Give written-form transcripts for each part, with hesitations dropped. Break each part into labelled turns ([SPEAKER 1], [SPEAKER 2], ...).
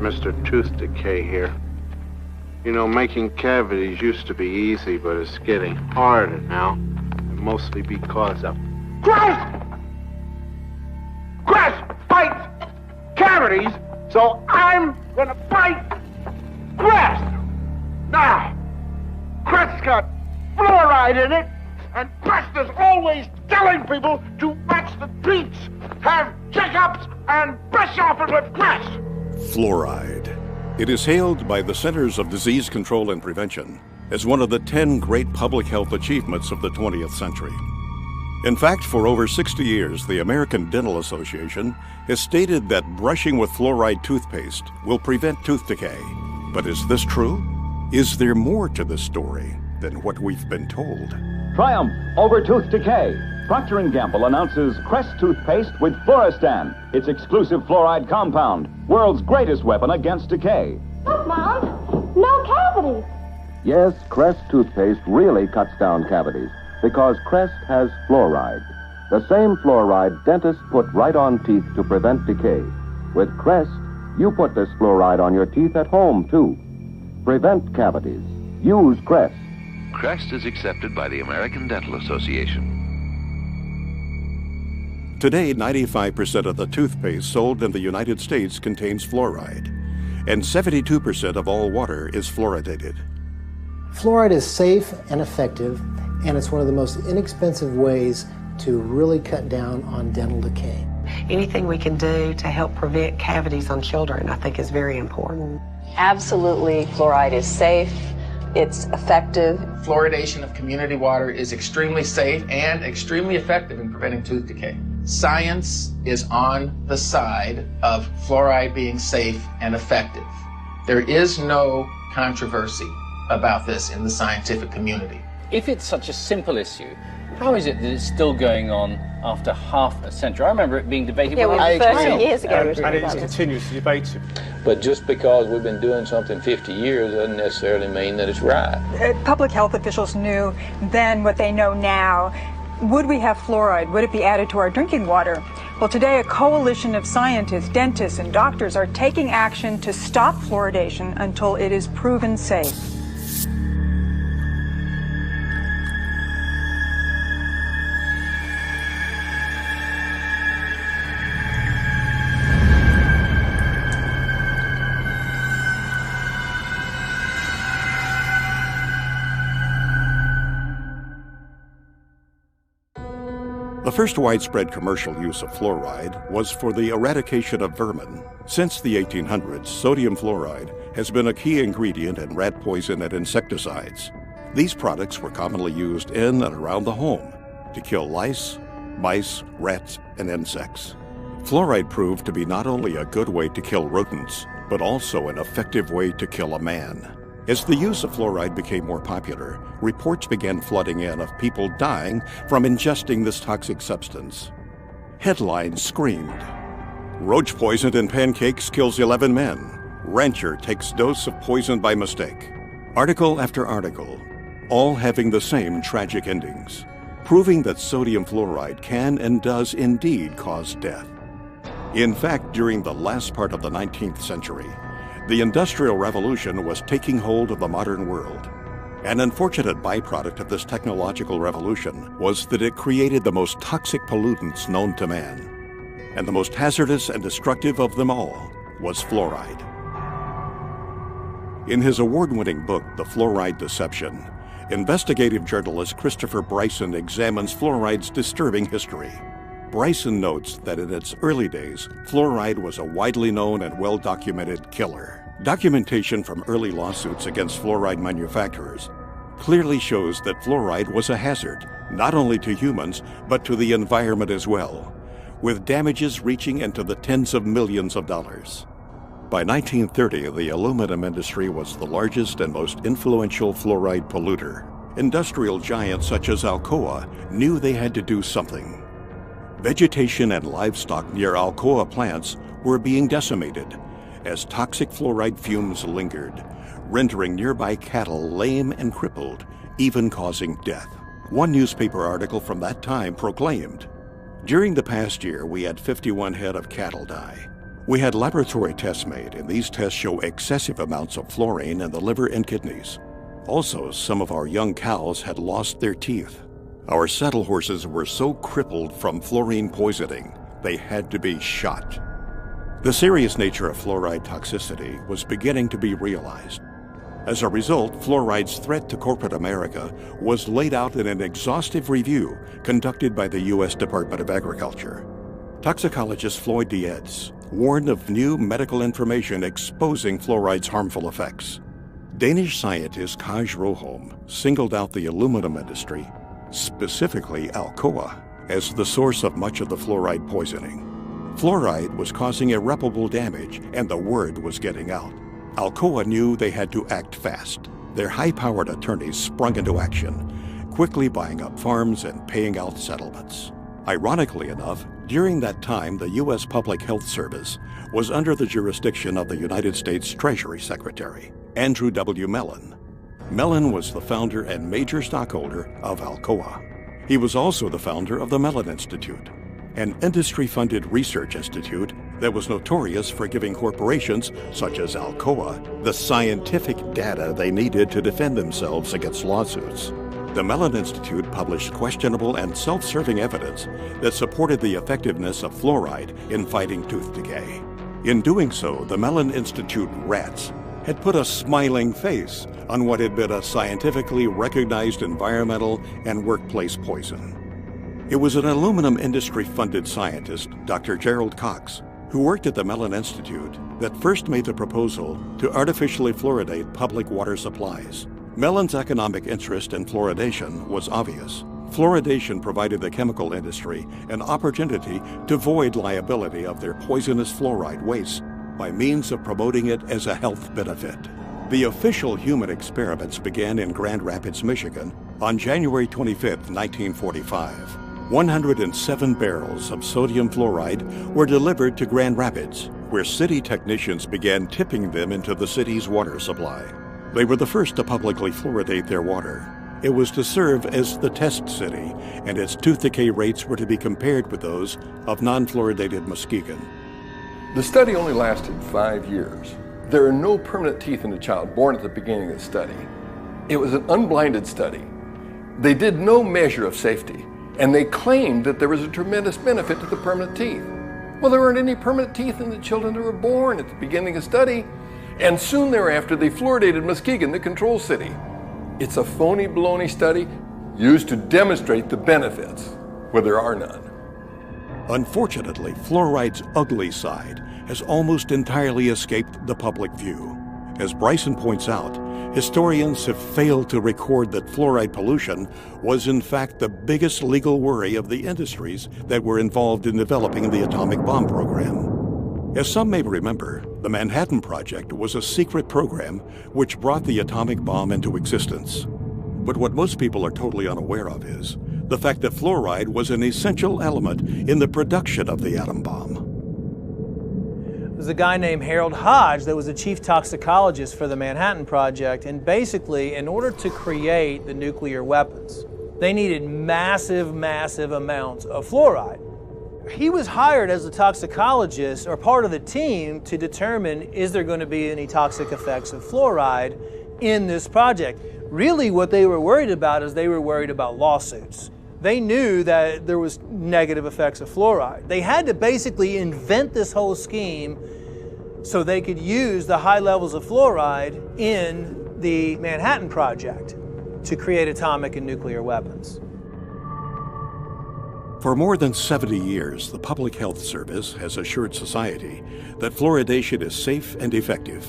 [SPEAKER 1] Mr. Tooth Decay here. You know, making cavities used to be easy, but it's getting harder now. And mostly because of... Crest! Crest fights cavities, so I'm gonna fight Crest! Now, Crest's got fluoride in it, and Crest is always telling people to watch the treats, have checkups, and brush off it with Crest!
[SPEAKER 2] Fluoride. It is hailed by the Centers of Disease Control and Prevention as one of the 10 great public health achievements of the 20th century. In fact, for over 60 years, the American Dental Association has stated that brushing with fluoride toothpaste will prevent tooth decay. But is this true? Is there more to this story than what we've been told?
[SPEAKER 3] Triumph over tooth decay. Procter & Gamble announces Crest toothpaste with Fluoristan, its exclusive fluoride compound, world's greatest weapon against decay.
[SPEAKER 4] Look, Mom, no cavities.
[SPEAKER 5] Yes, Crest toothpaste really cuts down cavities because Crest has fluoride. The same fluoride dentists put right on teeth to prevent decay. With Crest, you put this fluoride on your teeth at home, too. Prevent cavities. Use Crest.
[SPEAKER 6] Crest is accepted by the American Dental Association.
[SPEAKER 2] Today, 95% of the toothpaste sold in the United States contains fluoride, and 72% of all water is fluoridated.
[SPEAKER 7] Fluoride is safe and effective, and it's one of the most inexpensive ways to really cut down on dental decay.
[SPEAKER 8] Anything we can do to help prevent cavities on children, I think, is very important.
[SPEAKER 9] Absolutely, fluoride is safe. It's effective.
[SPEAKER 10] Fluoridation of community water is extremely safe and extremely effective in preventing tooth decay. Science is on the side of fluoride being safe and effective. There is no controversy about this in the scientific community.
[SPEAKER 11] If it's such a simple issue, how is it that it's still going on after half a century? I remember it being debated
[SPEAKER 9] when I was 30 years ago.
[SPEAKER 12] And it's continuously debated.
[SPEAKER 13] But just because we've been doing something 50 years doesn't necessarily mean that it's right.
[SPEAKER 14] Public health officials knew then what they know now. Would we have fluoride? Would it be added to our drinking water? Well, today a coalition of scientists, dentists, and doctors are taking action to stop fluoridation until it is proven safe.
[SPEAKER 2] The first widespread commercial use of fluoride was for the eradication of vermin. Since the 1800s, sodium fluoride has been a key ingredient in rat poison and insecticides. These products were commonly used in and around the home to kill lice, mice, rats, and insects. Fluoride proved to be not only a good way to kill rodents, but also an effective way to kill a man. As the use of fluoride became more popular, reports began flooding in of people dying from ingesting this toxic substance. Headlines screamed, "Roach poisoned in pancakes kills 11 men. Rancher takes dose of poison by mistake." Article after article, all having the same tragic endings, proving that sodium fluoride can and does indeed cause death. In fact, during the last part of the 19th century, the Industrial Revolution was taking hold of the modern world. An unfortunate byproduct of this technological revolution was that it created the most toxic pollutants known to man. And the most hazardous and destructive of them all was fluoride. In his award-winning book, The Fluoride Deception, investigative journalist Christopher Bryson examines fluoride's disturbing history. Bryson notes that in its early days, fluoride was a widely known and well-documented killer. Documentation from early lawsuits against fluoride manufacturers clearly shows that fluoride was a hazard, not only to humans, but to the environment as well, with damages reaching into the tens of millions of dollars. By 1930, the aluminum industry was the largest and most influential fluoride polluter. Industrial giants such as Alcoa knew they had to do something. Vegetation and livestock near Alcoa plants were being decimated as toxic fluoride fumes lingered, rendering nearby cattle lame and crippled, even causing death. One newspaper article from that time proclaimed, "During the past year, we had 51 head of cattle die. We had laboratory tests made, and these tests show excessive amounts of fluorine in the liver and kidneys. Also, some of our young cows had lost their teeth. Our saddle horses were so crippled from fluorine poisoning, they had to be shot. The serious nature of fluoride toxicity was beginning to be realized. As a result, fluoride's threat to corporate America was laid out in an exhaustive review conducted by the U.S. Department of Agriculture. Toxicologist Floyd Dietz warned of new medical information exposing fluoride's harmful effects. Danish scientist Kaj Roholm singled out the aluminum industry, specifically Alcoa, as the source of much of the fluoride poisoning. Fluoride was causing irreparable damage, and the word was getting out. Alcoa knew they had to act fast. Their high-powered attorneys sprung into action, quickly buying up farms and paying out settlements. Ironically enough, during that time, the U.S. Public Health Service was under the jurisdiction of the United States Treasury Secretary, Andrew W. Mellon. Mellon was the founder and major stockholder of Alcoa. He was also the founder of the Mellon Institute, an industry-funded research institute that was notorious for giving corporations such as Alcoa the scientific data they needed to defend themselves against lawsuits. The Mellon Institute published questionable and self-serving evidence that supported the effectiveness of fluoride in fighting tooth decay. In doing so, the Mellon Institute rats had put a smiling face on what had been a scientifically recognized environmental and workplace poison. It was an aluminum industry-funded scientist, Dr. Gerald Cox, who worked at the Mellon Institute, that first made the proposal to artificially fluoridate public water supplies. Mellon's economic interest in fluoridation was obvious. Fluoridation provided the chemical industry an opportunity to void liability of their poisonous fluoride waste by means of promoting it as a health benefit. The official human experiments began in Grand Rapids, Michigan on January 25, 1945. 107 barrels of sodium fluoride were delivered to Grand Rapids, where city technicians began tipping them into the city's water supply. They were the first to publicly fluoridate their water. It was to serve as the test city, and its tooth decay rates were to be compared with those of non-fluoridated Muskegon.
[SPEAKER 15] The study only lasted 5 years. There are no permanent teeth in a child born at the beginning of the study. It was an unblinded study. They did no measure of safety, and they claimed that there was a tremendous benefit to the permanent teeth. Well, there weren't any permanent teeth in the children that were born at the beginning of the study, and soon thereafter they fluoridated Muskegon, the control city. It's a phony baloney study used to demonstrate the benefits, where there are none.
[SPEAKER 2] Unfortunately, fluoride's ugly side has almost entirely escaped the public view. As Bryson points out, historians have failed to record that fluoride pollution was in fact the biggest legal worry of the industries that were involved in developing the atomic bomb program. As some may remember, the Manhattan Project was a secret program which brought the atomic bomb into existence. But what most people are totally unaware of is the fact that fluoride was an essential element in the production of the atom bomb.
[SPEAKER 16] There's a guy named Harold Hodge that was the chief toxicologist for the Manhattan Project, and basically, in order to create the nuclear weapons, they needed massive amounts of fluoride. He was hired as a toxicologist or part of the team to determine, is there going to be any toxic effects of fluoride in this project? Really what they were worried about is they were worried about lawsuits. They knew that there was negative effects of fluoride. They had to basically invent this whole scheme so they could use the high levels of fluoride in the Manhattan Project to create atomic and nuclear weapons.
[SPEAKER 2] For more than 70 years, the Public Health Service has assured society that fluoridation is safe and effective.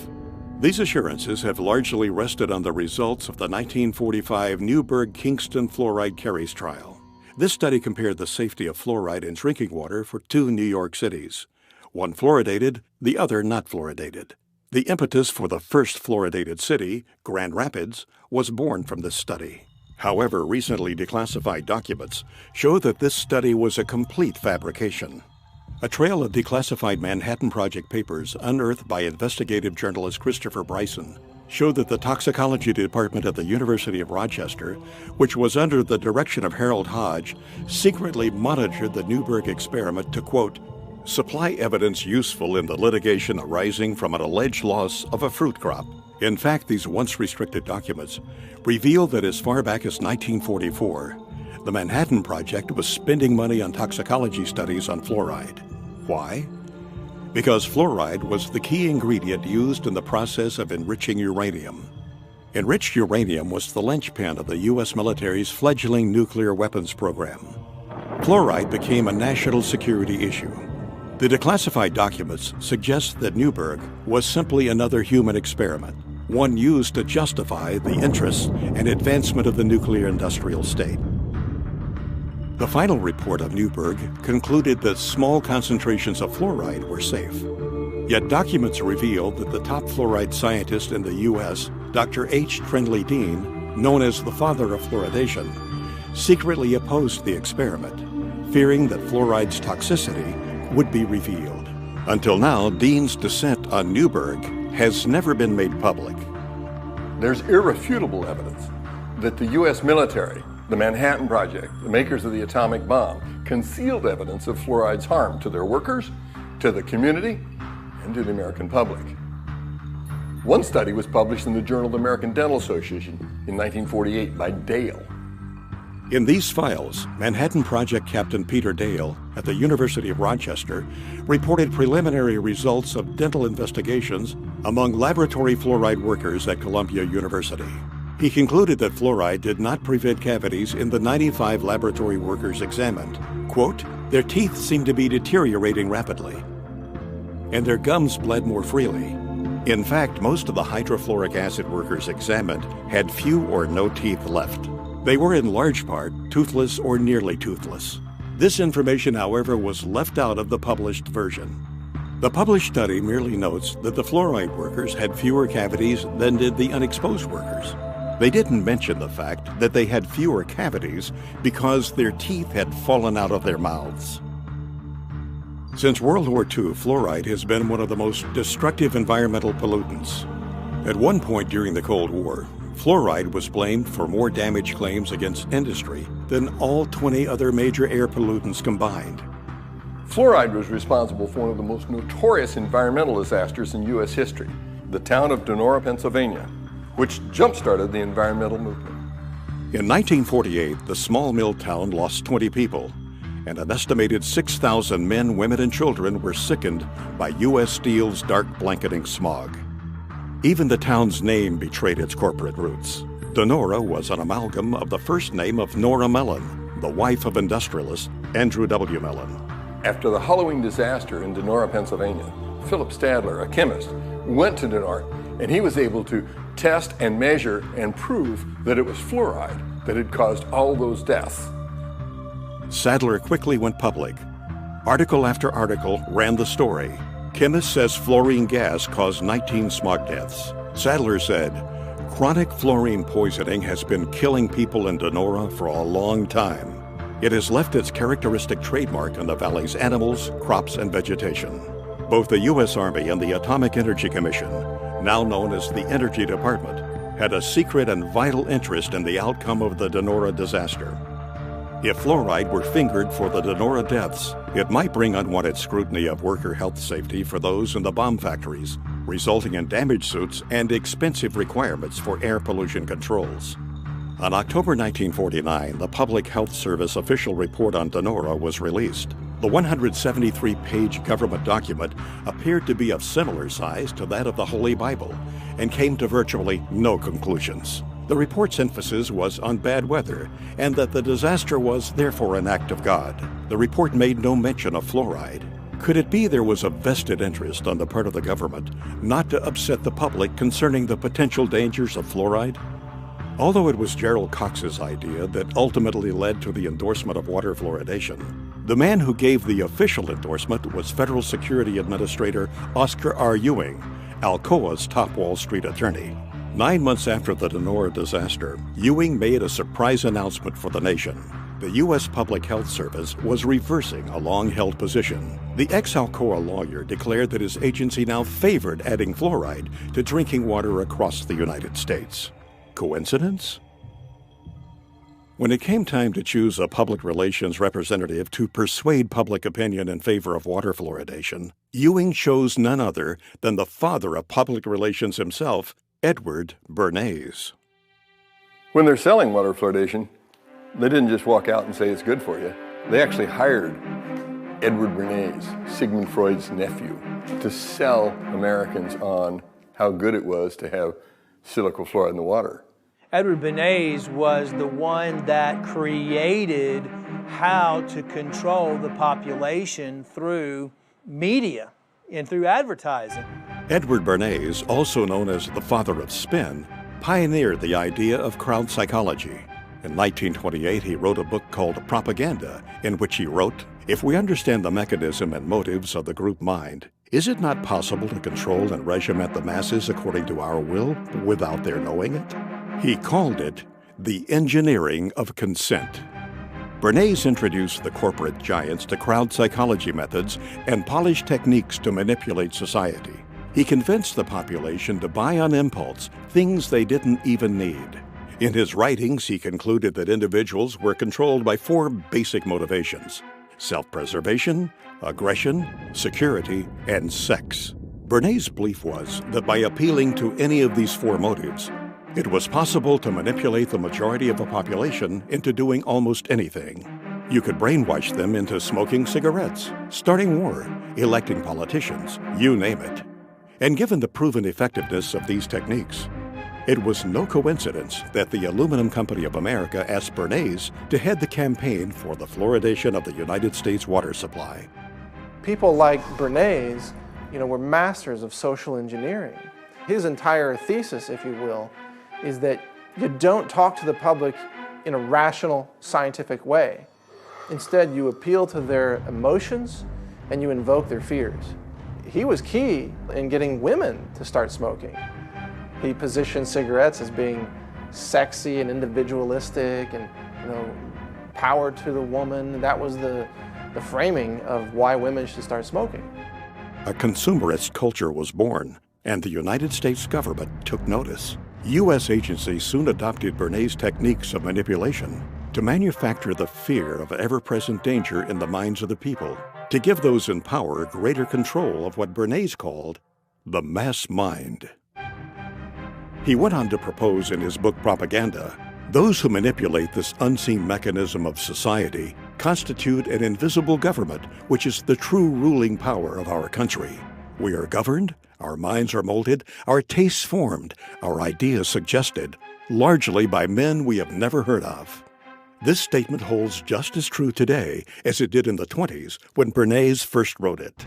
[SPEAKER 2] These assurances have largely rested on the results of the 1945 Newburgh-Kingston fluoride carries trial. This study compared the safety of fluoride in drinking water for 2 New York cities, one fluoridated, the other not fluoridated. The impetus for the first fluoridated city, Grand Rapids, was born from this study. However, recently declassified documents show that this study was a complete fabrication. A trail of declassified Manhattan Project papers unearthed by investigative journalist Christopher Bryson showed that the toxicology department of the University of Rochester, which was under the direction of Harold Hodge, secretly monitored the Newburgh experiment to, quote, supply evidence useful in the litigation arising from an alleged loss of a fruit crop. In fact, these once restricted documents reveal that as far back as 1944, the Manhattan Project was spending money on toxicology studies on fluoride. Why? Because fluoride was the key ingredient used in the process of enriching uranium. Enriched uranium was the linchpin of the U.S. military's fledgling nuclear weapons program. Fluoride became a national security issue. The declassified documents suggest that Newberg was simply another human experiment, one used to justify the interests and advancement of the nuclear industrial state. The final report of Newberg concluded that small concentrations of fluoride were safe. Yet documents reveal that the top fluoride scientist in the U.S., Dr. H. Trindley Dean, known as the father of fluoridation, secretly opposed the experiment, fearing that fluoride's toxicity would be revealed. Until now, Dean's dissent on Newberg has never been made public.
[SPEAKER 15] There's irrefutable evidence that the U.S. military, the Manhattan Project, the makers of the atomic bomb, concealed evidence of fluoride's harm to their workers, to the community, and to the American public. One study was published in the Journal of the American Dental Association in 1948 by Dale.
[SPEAKER 2] In these files, Manhattan Project Captain Peter Dale at the University of Rochester reported preliminary results of dental investigations among laboratory fluoride workers at Columbia University. He concluded that fluoride did not prevent cavities in the 95 laboratory workers examined. Quote, "Their teeth seemed to be deteriorating rapidly, and their gums bled more freely. In fact, most of the hydrofluoric acid workers examined had few or no teeth left. They were in large part toothless or nearly toothless. This information, however, was left out of the published version. The published study merely notes that the fluoride workers had fewer cavities than did the unexposed workers. They didn't mention the fact that they had fewer cavities because their teeth had fallen out of their mouths." Since World War II, fluoride has been one of the most destructive environmental pollutants. At one point during the Cold War, fluoride was blamed for more damage claims against industry than all 20 other major air pollutants combined.
[SPEAKER 15] Fluoride was responsible for one of the most notorious environmental disasters in U.S. history, the town of Donora, Pennsylvania, which jump-started the environmental movement.
[SPEAKER 2] In 1948, the small mill town lost 20 people, and an estimated 6,000 men, women, and children were sickened by U.S. Steel's dark blanketing smog. Even the town's name betrayed its corporate roots. Donora was an amalgam of the first name of Nora Mellon, the wife of industrialist Andrew W. Mellon.
[SPEAKER 15] After the Halloween disaster in Donora, Pennsylvania, Philip Stadler, a chemist, went to Donora, and he was able to test and measure and prove that it was fluoride that had caused all those deaths.
[SPEAKER 2] Sadler quickly went public. Article after article ran the story. Chemist says fluorine gas caused 19 smog deaths. Sadler said, "Chronic fluorine poisoning has been killing people in Donora for a long time. It has left its characteristic trademark on the valley's animals, crops, and vegetation." Both the U.S. Army and the Atomic Energy Commission, now known as the Energy Department, had a secret and vital interest in the outcome of the Donora disaster. If fluoride were fingered for the Donora deaths, it might bring unwanted scrutiny of worker health safety for those in the bomb factories, resulting in damage suits and expensive requirements for air pollution controls. On October 1949, the Public Health Service official report on Donora was released. The 173-page government document appeared to be of similar size to that of the Holy Bible and came to virtually no conclusions. The report's emphasis was on bad weather and that the disaster was therefore an act of God. The report made no mention of fluoride. Could it be there was a vested interest on the part of the government not to upset the public concerning the potential dangers of fluoride? Although it was Gerald Cox's idea that ultimately led to the endorsement of water fluoridation, the man who gave the official endorsement was Federal Security Administrator Oscar R. Ewing, Alcoa's top Wall Street attorney. 9 months after the Donora disaster, Ewing made a surprise announcement for the nation. The U.S. Public Health Service was reversing a long-held position. The ex-Alcoa lawyer declared that his agency now favored adding fluoride to drinking water across the United States. Coincidence? When it came time to choose a public relations representative to persuade public opinion in favor of water fluoridation, Ewing chose none other than the father of public relations himself, Edward Bernays.
[SPEAKER 15] When they're selling water fluoridation, they didn't just walk out and say it's good for you. They actually hired Edward Bernays, Sigmund Freud's nephew, to sell Americans on how good it was to have silicon fluoride in the water.
[SPEAKER 16] Edward Bernays was the one that created how to control the population through media and through advertising.
[SPEAKER 2] Edward Bernays, also known as the father of spin, pioneered the idea of crowd psychology. In 1928, he wrote a book called Propaganda, in which he wrote, "If we understand the mechanism and motives of the group mind, is it not possible to control and regiment the masses according to our will without their knowing it?" He called it the engineering of consent. Bernays introduced the corporate giants to crowd psychology methods and polished techniques to manipulate society. He convinced the population to buy on impulse things they didn't even need. In his writings, he concluded that individuals were controlled by 4 basic motivations: self-preservation, aggression, security, and sex. Bernays' belief was that by appealing to any of these 4 motives, it was possible to manipulate the majority of a population into doing almost anything. You could brainwash them into smoking cigarettes, starting war, electing politicians, you name it. And given the proven effectiveness of these techniques, it was no coincidence that the Aluminum Company of America asked Bernays to head the campaign for the fluoridation of the United States water supply.
[SPEAKER 12] People like Bernays, were masters of social engineering. His entire thesis, if you will, is that you don't talk to the public in a rational, scientific way. Instead, you appeal to their emotions and you invoke their fears. He was key in getting women to start smoking. He positioned cigarettes as being sexy and individualistic and, power to the woman. That was the framing of why women should start smoking.
[SPEAKER 2] A consumerist culture was born, and the United States government took notice. U.S. agencies soon adopted Bernays' techniques of manipulation to manufacture the fear of ever-present danger in the minds of the people, to give those in power greater control of what Bernays called the mass mind. He went on to propose in his book Propaganda, those who manipulate this unseen mechanism of society constitute an invisible government, which is the true ruling power of our country. We are governed, our minds are molded, our tastes formed, our ideas suggested, largely by men we have never heard of. This statement holds just as true today as it did in the 20s when Bernays first wrote it.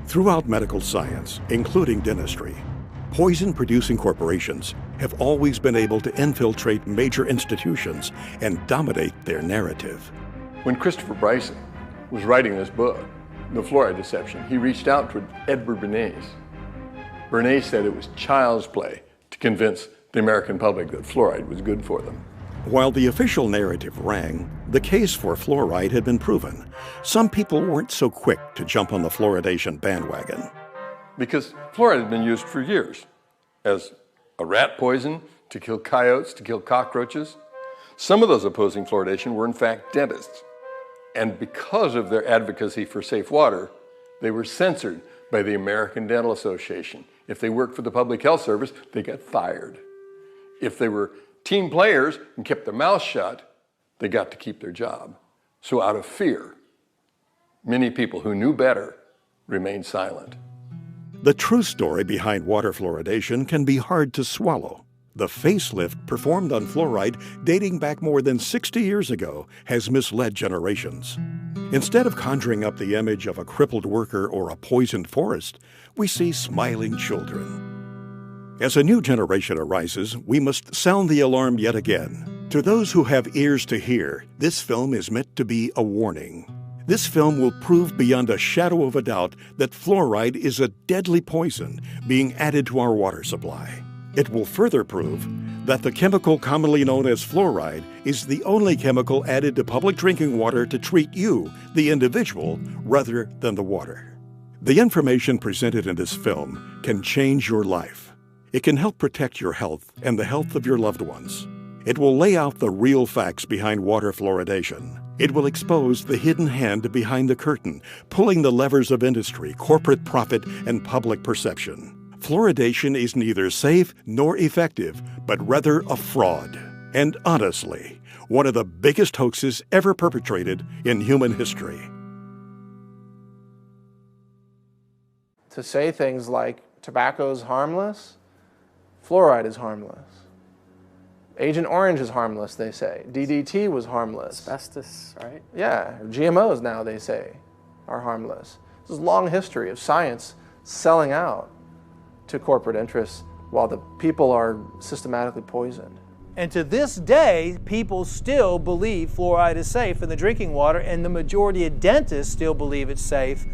[SPEAKER 2] Throughout medical science, including dentistry, poison-producing corporations have always been able to infiltrate major institutions and dominate their narrative.
[SPEAKER 15] When Christopher Bryson was writing this book, The Fluoride Deception, he reached out to Edward Bernays. Bernays said it was child's play to convince the American public that fluoride was good for them.
[SPEAKER 2] While the official narrative rang, the case for fluoride had been proven. Some people weren't so quick to jump on the fluoridation bandwagon.
[SPEAKER 15] Because fluoride had been used for years as a rat poison, to kill coyotes, to kill cockroaches. Some of those opposing fluoridation were in fact dentists. And because of their advocacy for safe water, they were censored by the American Dental Association. If they worked for the Public Health Service, they got fired. If they were team players and kept their mouths shut, they got to keep their job. So out of fear, many people who knew better remained silent.
[SPEAKER 2] The true story behind water fluoridation can be hard to swallow. The facelift performed on fluoride dating back more than 60 years ago has misled generations. Instead of conjuring up the image of a crippled worker or a poisoned forest, we see smiling children. As a new generation arises, we must sound the alarm yet again. To those who have ears to hear, this film is meant to be a warning. This film will prove beyond a shadow of a doubt that fluoride is a deadly poison being added to our water supply. It will further prove that the chemical commonly known as fluoride is the only chemical added to public drinking water to treat you, the individual, rather than the water. The information presented in this film can change your life. It can help protect your health and the health of your loved ones. It will lay out the real facts behind water fluoridation. It will expose the hidden hand behind the curtain, pulling the levers of industry, corporate profit, and public perception. Fluoridation is neither safe nor effective, but rather a fraud. And honestly, one of the biggest hoaxes ever perpetrated in human history.
[SPEAKER 12] To say things like tobacco is harmless, fluoride is harmless. Agent Orange is harmless, they say. DDT was harmless.
[SPEAKER 17] Asbestos, right?
[SPEAKER 12] Yeah, GMOs now, they say, are harmless. This is a long history of science selling out to corporate interests while the people are systematically poisoned.
[SPEAKER 16] And to this day, people still believe fluoride is safe in the drinking water, and the majority of dentists still believe it's safe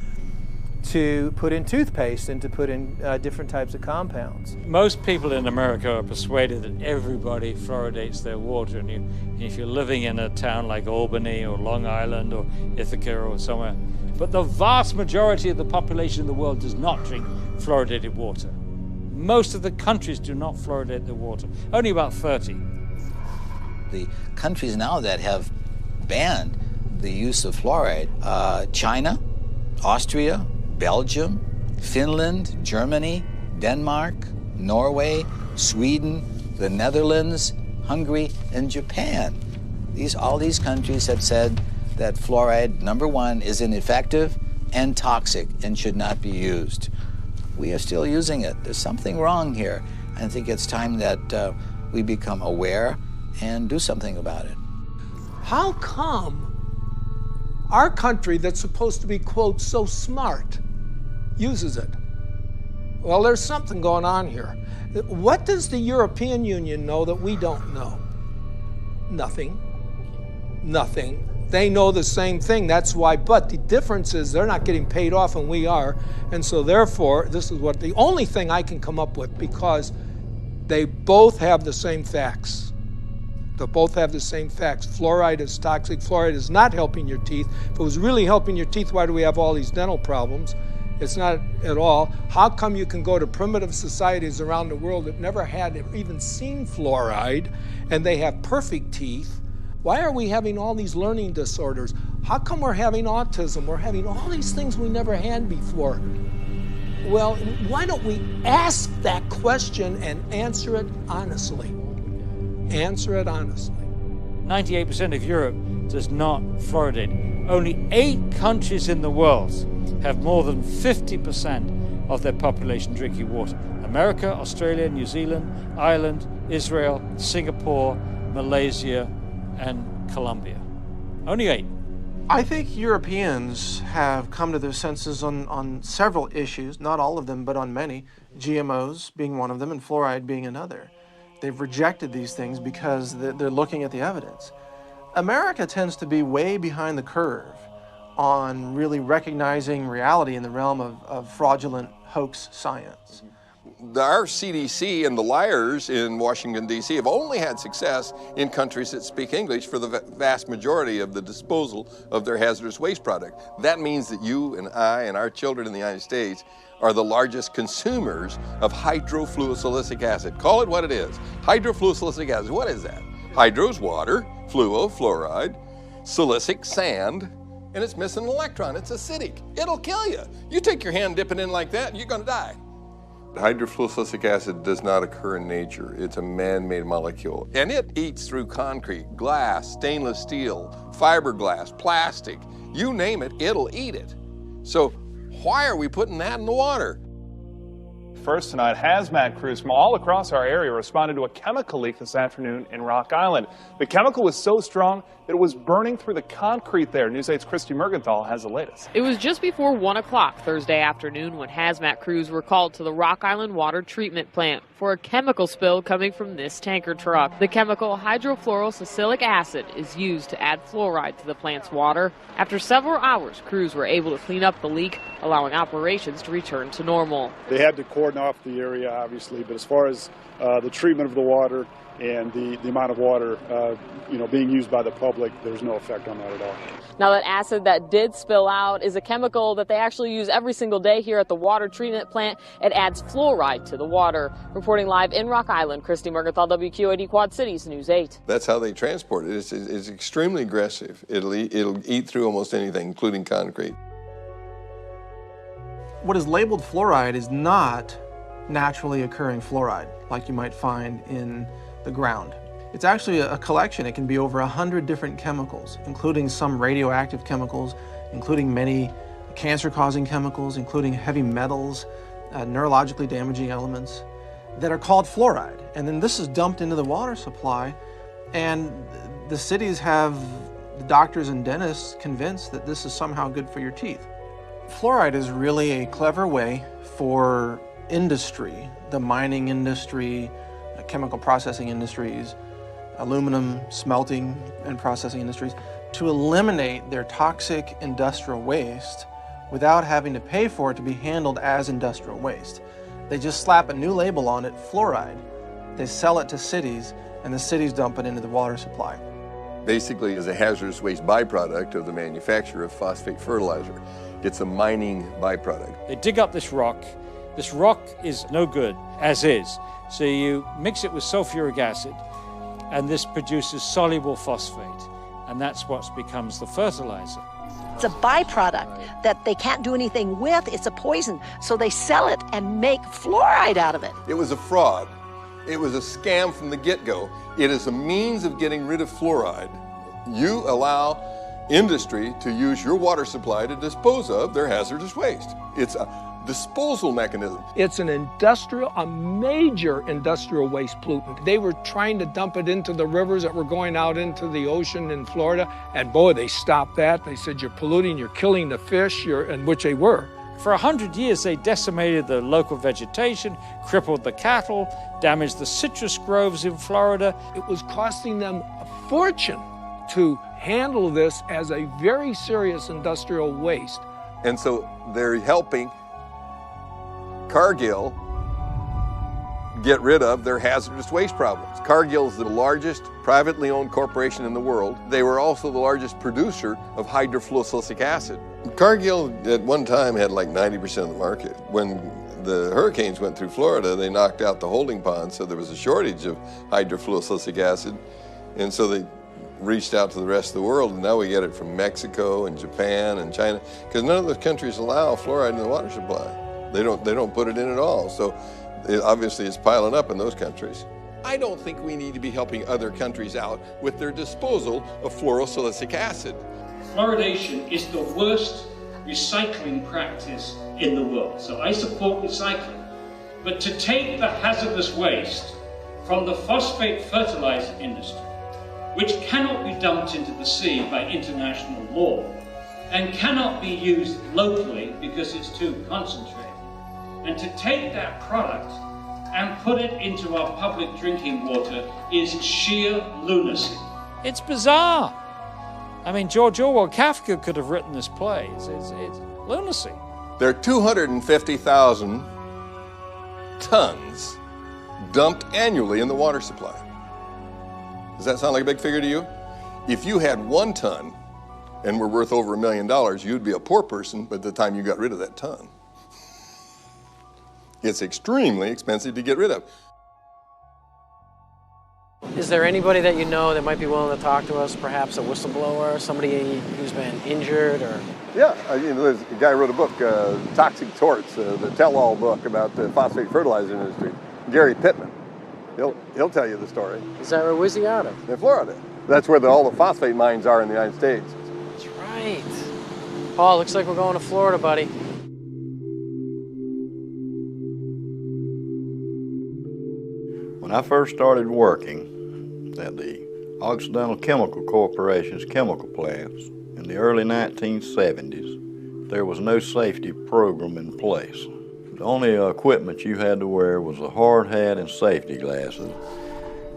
[SPEAKER 16] to put in toothpaste and to put in different types of compounds.
[SPEAKER 18] Most people in America are persuaded that everybody fluoridates their water, and if you're living in a town like Albany or Long Island or Ithaca or somewhere, but the vast majority of the population in the world does not drink fluoridated water. Most of the countries do not fluoridate their water, only about 30.
[SPEAKER 19] The countries now that have banned the use of fluoride, China, Austria, Belgium, Finland, Germany, Denmark, Norway, Sweden, the Netherlands, Hungary, and Japan. All these countries have said that fluoride, number one, is ineffective and toxic and should not be used. We are still using it. There's something wrong here. I think it's time that we become aware and do something about it.
[SPEAKER 20] How come our country that's supposed to be, quote, so smart, uses it? Well, there's something going on here. What does the European Union know that we don't know? Nothing. Nothing. They know the same thing, that's why, but the difference is they're not getting paid off and we are, and so therefore, this is what the only thing I can come up with, because they both have the same facts. They both have the same facts. Fluoride is toxic. Fluoride is not helping your teeth. If it was really helping your teeth, why do we have all these dental problems? It's not at all. How come you can go to primitive societies around the world that never had even seen fluoride, and they have perfect teeth? Why are we having all these learning disorders? How come we're having autism? We're having all these things we never had before. Well, why don't we ask that question and answer it honestly? Answer it honestly.
[SPEAKER 18] 98% of Europe does not fluoridate. Only 8 countries in the world have more than 50% of their population drinking water. America, Australia, New Zealand, Ireland, Israel, Singapore, Malaysia, and Colombia. Only 8.
[SPEAKER 12] I think Europeans have come to their senses on several issues, not all of them, but on many, GMOs being one of them and fluoride being another. They've rejected these things because they're looking at the evidence. America tends to be way behind the curve on really recognizing reality in the realm of fraudulent hoax science.
[SPEAKER 15] Our CDC and the liars in Washington, D.C. have only had success in countries that speak English for the vast majority of the disposal of their hazardous waste product. That means that you and I and our children in the United States are the largest consumers of hydrofluosilicic acid. Call it what it is. Hydrofluosilicic acid, what is that? Hydro is water, fluo, fluoride, silicic, sand, and it's missing an electron. It's acidic. It'll kill you. You take your hand, dip it in like that, you're gonna die. Hydrofluosilicic acid does not occur in nature. It's a man-made molecule. And it eats through concrete, glass, stainless steel, fiberglass, plastic. You name it, it'll eat it. So why are we putting that in the water?
[SPEAKER 21] First tonight, hazmat crews from all across our area responded to a chemical leak this afternoon in Rock Island. The chemical was so strong that it was burning through the concrete there. News 8's Christy Mergenthal has the latest.
[SPEAKER 22] It was just before 1 o'clock Thursday afternoon when hazmat crews were called to the Rock Island water treatment plant for a chemical spill coming from this tanker truck. The chemical hydrofluorosilicic acid is used to add fluoride to the plant's water. After several hours, crews were able to clean up the leak, allowing operations to return to normal.
[SPEAKER 23] They had to coordinate
[SPEAKER 1] starting off the area, obviously, but as far as the treatment of the water and the amount of water being used by the public, there's no effect on that at all.
[SPEAKER 22] Now, that acid that did spill out is a chemical that they actually use every single day here at the water treatment plant. It adds fluoride to the water. Reporting live in Rock Island, Christy Mergenthal, WQAD Quad Cities News 8.
[SPEAKER 15] That's how they transport it. It's extremely aggressive. It'll eat through almost anything, including concrete.
[SPEAKER 12] What is labeled fluoride is not naturally occurring fluoride like you might find in the ground. It's actually a collection. It can be over 100 different chemicals, including some radioactive chemicals, including many cancer-causing chemicals, including heavy metals, neurologically damaging elements that are called fluoride. And then this is dumped into the water supply, and the cities have the doctors and dentists convinced that this is somehow good for your teeth. Fluoride is really a clever way for industry, the mining industry, chemical processing industries, aluminum smelting and processing industries, to eliminate their toxic industrial waste without having to pay for it to be handled as industrial waste. They just slap a new label on it, fluoride. They sell it to cities, and the cities dump it into the water supply.
[SPEAKER 15] Basically, it's a hazardous waste byproduct of the manufacture of phosphate fertilizer. It's a mining byproduct.
[SPEAKER 18] They dig up this rock. This rock is no good, as is. So you mix it with sulfuric acid, and this produces soluble phosphate, and that's what becomes the fertilizer.
[SPEAKER 17] It's a byproduct that they can't do anything with. It's a poison, so they sell it and make fluoride out of it.
[SPEAKER 15] It was a fraud. It was a scam from the get-go. It is a means of getting rid of fluoride. You allow industry to use your water supply to dispose of their hazardous waste. It's a disposal mechanism.
[SPEAKER 20] It's a major industrial waste pollutant. They were trying to dump it into the rivers that were going out into the ocean in Florida, and boy, they stopped that. They said, you're polluting, you're killing the fish, and which they were.
[SPEAKER 18] For 100 years, they decimated the local vegetation, crippled the cattle, damaged the citrus groves in Florida.
[SPEAKER 20] It was costing them a fortune to handle this as a very serious industrial waste.
[SPEAKER 15] And so they're helping Cargill get rid of their hazardous waste problems. Cargill is the largest privately owned corporation in the world. They were also the largest producer of hydrofluorosilicic acid. Cargill at one time had like 90% of the market. When the hurricanes went through Florida, they knocked out the holding pond, so there was a shortage of hydrofluorosilicic acid, and so they reached out to the rest of the world, and now we get it from Mexico and Japan and China, because none of those countries allow fluoride in the water supply. They don't put it in at all, so obviously it's piling up in those countries. I don't think we need to be helping other countries out with their disposal of fluorosilicic acid.
[SPEAKER 23] Fluoridation is the worst recycling practice in the world, so I support recycling. But to take the hazardous waste from the phosphate fertilizer industry, which cannot be dumped into the sea by international law, and cannot be used locally because it's too concentrated, and to take that product and put it into our public drinking water is sheer lunacy.
[SPEAKER 18] It's bizarre. I mean, George Orwell, Kafka could have written this play. It's lunacy.
[SPEAKER 15] There are 250,000 tons dumped annually in the water supply. Does that sound like a big figure to you? If you had 1 ton and were worth over $1 million, you'd be a poor person by the time you got rid of that ton. It's extremely expensive to get rid of.
[SPEAKER 24] Is there anybody that you know that might be willing to talk to us, perhaps a whistleblower, somebody who's been injured or?
[SPEAKER 15] Yeah, there's a guy who wrote a book, Toxic Torts, the tell-all book about the phosphate fertilizer industry, Gary Pittman. He'll tell you the story.
[SPEAKER 24] Is that where's he out of?
[SPEAKER 15] In Florida. That's where all the phosphate mines are in the United States.
[SPEAKER 24] That's right. Paul, looks like we're going to Florida, buddy.
[SPEAKER 25] When I first started working at the Occidental Chemical Corporation's chemical plants in the early 1970s, there was no safety program in place. The only equipment you had to wear was a hard hat and safety glasses,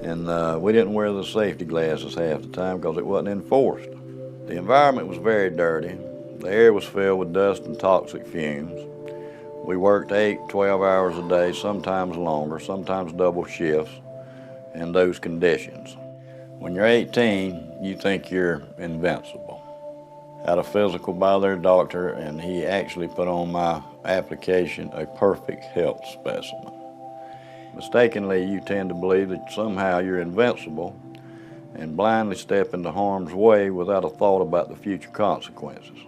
[SPEAKER 25] and we didn't wear the safety glasses half the time because it wasn't enforced. The environment was very dirty. The air was filled with dust and toxic fumes. We worked 8, 12 hours a day, sometimes longer, sometimes double shifts in those conditions. When you're 18, you think you're invincible. Had a physical by their doctor, and he actually put on my application a perfect health specimen. Mistakenly, you tend to believe that somehow you're invincible and blindly step into harm's way without a thought about the future consequences.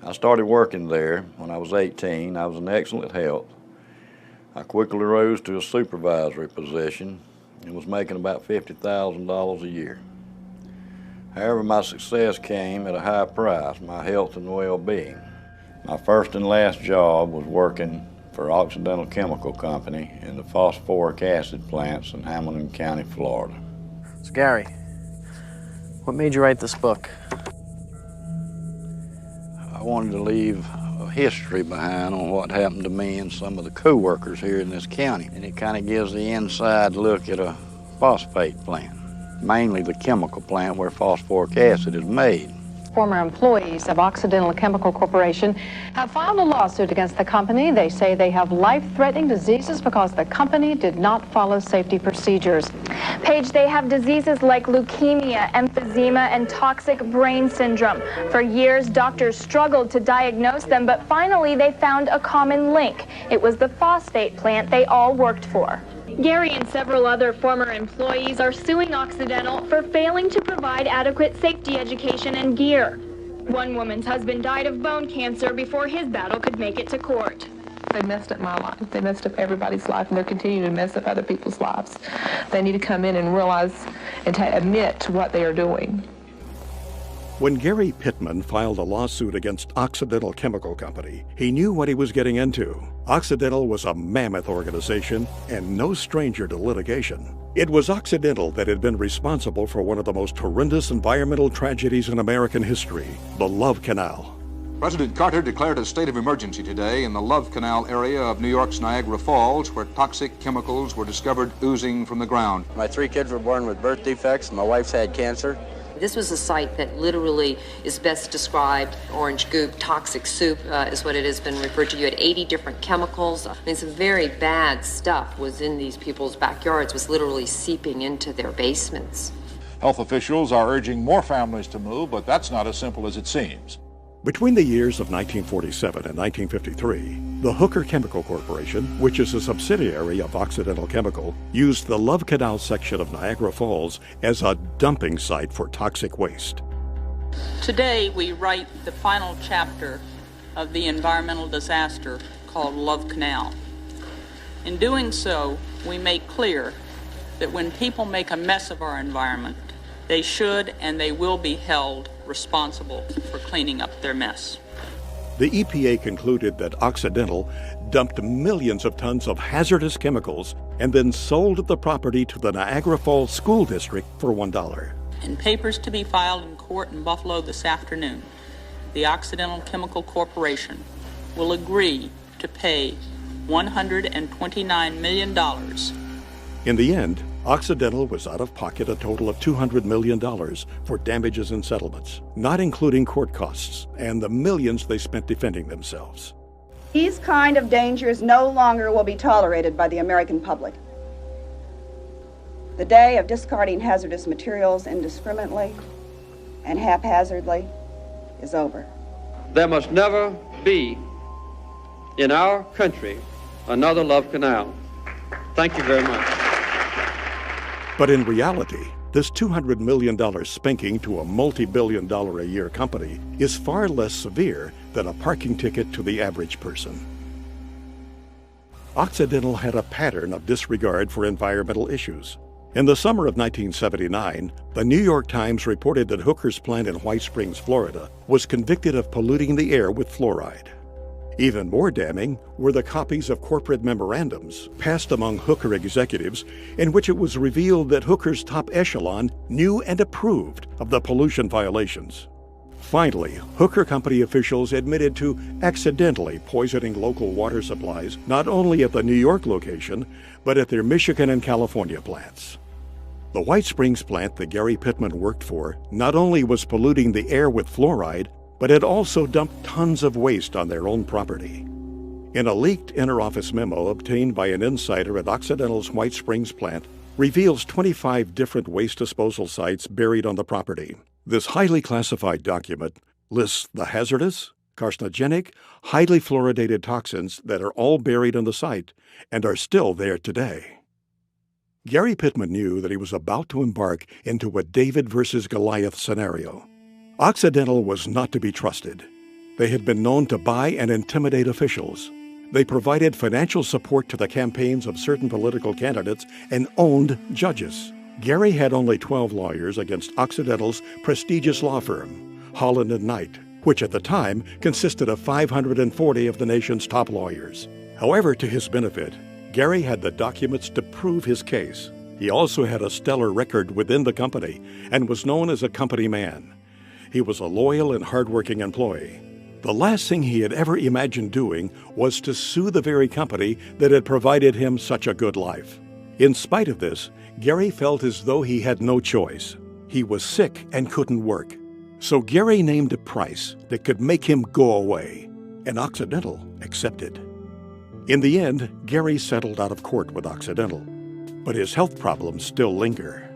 [SPEAKER 25] I started working there when I was 18. I was in excellent health. I quickly rose to a supervisory position and was making about $50,000 a year. However, my success came at a high price, my health and well-being. My first and last job was working for Occidental Chemical Company in the phosphoric acid plants in Hamilton County, Florida.
[SPEAKER 24] So Gary, what made you write this book?
[SPEAKER 25] I wanted to leave a history behind on what happened to me and some of the co-workers here in this county. And it kind of gives the inside look at a phosphate plant, mainly the chemical plant where phosphoric acid is made.
[SPEAKER 9] Former employees of Occidental Chemical Corporation have filed a lawsuit against the company. They say they have life-threatening diseases because the company did not follow safety procedures.
[SPEAKER 3] Paige, they have diseases like leukemia, emphysema, and toxic brain syndrome. For years, doctors struggled to diagnose them, but finally they found a common link. It was the phosphate plant they all worked for. Gary and several other former employees are suing Occidental for failing to provide adequate safety education and gear. One woman's husband died of bone cancer before his battle could make it to court.
[SPEAKER 4] They messed up my life. They messed up everybody's life, and they're continuing to mess up other people's lives. They need to come in and realize and admit to what they are doing.
[SPEAKER 2] When Gary Pittman filed a lawsuit against Occidental Chemical Company, he knew what he was getting into. Occidental was a mammoth organization and no stranger to litigation. It was Occidental that had been responsible for one of the most horrendous environmental tragedies in American history, the Love Canal.
[SPEAKER 5] President Carter declared a state of emergency today in the Love Canal area of New York's Niagara Falls, where toxic chemicals were discovered oozing from the ground.
[SPEAKER 6] My 3 kids were born with birth defects. My wife's had cancer.
[SPEAKER 7] This was a site that literally is best described, orange goop, toxic soup is what it has been referred to. You had 80 different chemicals. I mean, some very bad stuff was in these people's backyards, was literally seeping into their basements.
[SPEAKER 5] Health officials are urging more families to move, but that's not as simple as it seems.
[SPEAKER 2] Between the years of 1947 and 1953, the Hooker Chemical Corporation, which is a subsidiary of Occidental Chemical, used the Love Canal section of Niagara Falls as a dumping site for toxic waste.
[SPEAKER 26] Today, we write the final chapter of the environmental disaster called Love Canal. In doing so, we make clear that when people make a mess of our environment, they should and they will be held responsible for cleaning up their mess.
[SPEAKER 2] The EPA concluded that Occidental dumped millions of tons of hazardous chemicals and then sold the property to the Niagara Falls School District for $1.
[SPEAKER 26] In papers to be filed in court in Buffalo this afternoon, the Occidental Chemical Corporation will agree to pay $129 million.
[SPEAKER 2] In the end, Occidental was out of pocket a total of $200 million for damages and settlements, not including court costs and the millions they spent defending themselves.
[SPEAKER 27] These kind of dangers no longer will be tolerated by the American public. The day of discarding hazardous materials indiscriminately and haphazardly is over.
[SPEAKER 28] There must never be in our country another Love Canal. Thank you very much.
[SPEAKER 2] But in reality, this $200 million spanking to a multi-billion-dollar-a-year company is far less severe than a parking ticket to the average person. Occidental had a pattern of disregard for environmental issues. In the summer of 1979, the New York Times reported that Hooker's plant in White Springs, Florida, was convicted of polluting the air with fluoride. Even more damning were the copies of corporate memorandums passed among Hooker executives in which it was revealed that Hooker's top echelon knew and approved of the pollution violations. Finally, Hooker Company officials admitted to accidentally poisoning local water supplies not only at the New York location, but at their Michigan and California plants. The White Springs plant that Gary Pittman worked for not only was polluting the air with fluoride, but had also dumped tons of waste on their own property. In a leaked inter-office memo obtained by an insider at Occidental's White Springs plant, reveals 25 different waste disposal sites buried on the property. This highly classified document lists the hazardous, carcinogenic, highly fluoridated toxins that are all buried on the site and are still there today. Gary Pittman knew that he was about to embark into a David versus Goliath scenario. Occidental was not to be trusted. They had been known to buy and intimidate officials. They provided financial support to the campaigns of certain political candidates and owned judges. Gary had only 12 lawyers against Occidental's prestigious law firm, Holland & Knight, which at the time consisted of 540 of the nation's top lawyers. However, to his benefit, Gary had the documents to prove his case. He also had a stellar record within the company and was known as a company man. He was a loyal and hardworking employee. The last thing he had ever imagined doing was to sue the very company that had provided him such a good life. In spite of this, Gary felt as though he had no choice. He was sick and couldn't work. So Gary named a price that could make him go away, and Occidental accepted. In the end, Gary settled out of court with Occidental, but his health problems still linger.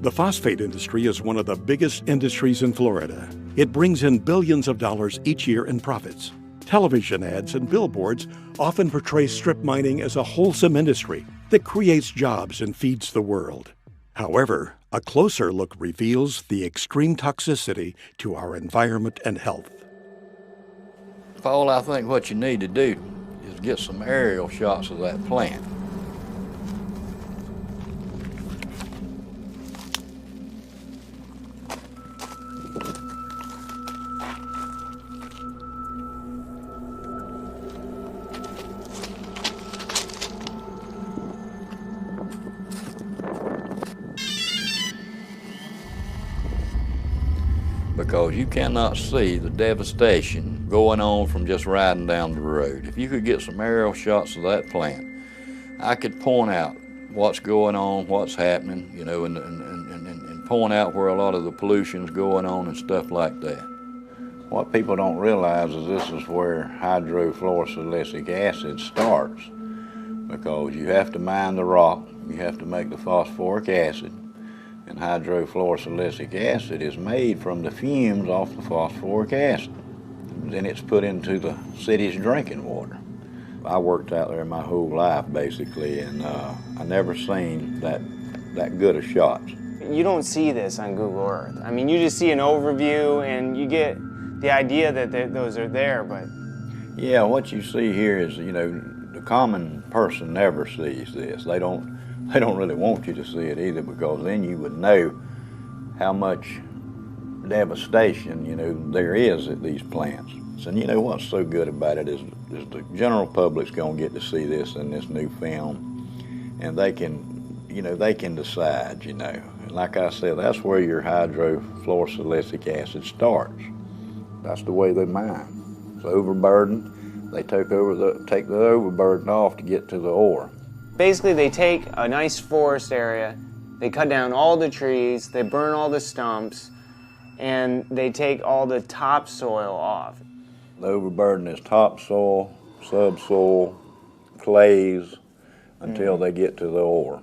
[SPEAKER 2] The phosphate industry is one of the biggest industries in Florida. It brings in billions of dollars each year in profits. Television ads and billboards often portray strip mining as a wholesome industry that creates jobs and feeds the world. However, a closer look reveals the extreme toxicity to our environment and health.
[SPEAKER 25] Paul, I think what you need to do is get some aerial shots of that plant. Because you cannot see the devastation going on from just riding down the road. If you could get some aerial shots of that plant, I could point out what's going on, what's happening, you know, and point out where a lot of the pollution's going on and stuff like that. What people don't realize is this is where hydrofluorosilicic acid starts, because you have to mine the rock, you have to make the phosphoric acid, and hydrofluorosilicic acid is made from the fumes off the phosphoric acid. Then it's put into the city's drinking water. I worked out there my whole life, basically, and I never seen that good of shots.
[SPEAKER 8] You don't see this on Google Earth. I mean, you just see an overview and you get the idea that those are there, but...
[SPEAKER 25] Yeah, what you see here is, you know, the common person never sees this. They don't really want you to see it either, because then you would know how much devastation, you know, there is at these plants. And you know what's so good about it is the general public's going to get to see this in this new film, and they can, you know, they can decide, you know. And like I said, that's where your hydrofluorosilicic acid starts. That's the way they mine. It's overburdened. They take the overburden off to get to the ore.
[SPEAKER 8] Basically, they take a nice forest area, they cut down all the trees, they burn all the stumps, and they take all the topsoil off.
[SPEAKER 25] The overburden is topsoil, subsoil, clays, until they get to the ore.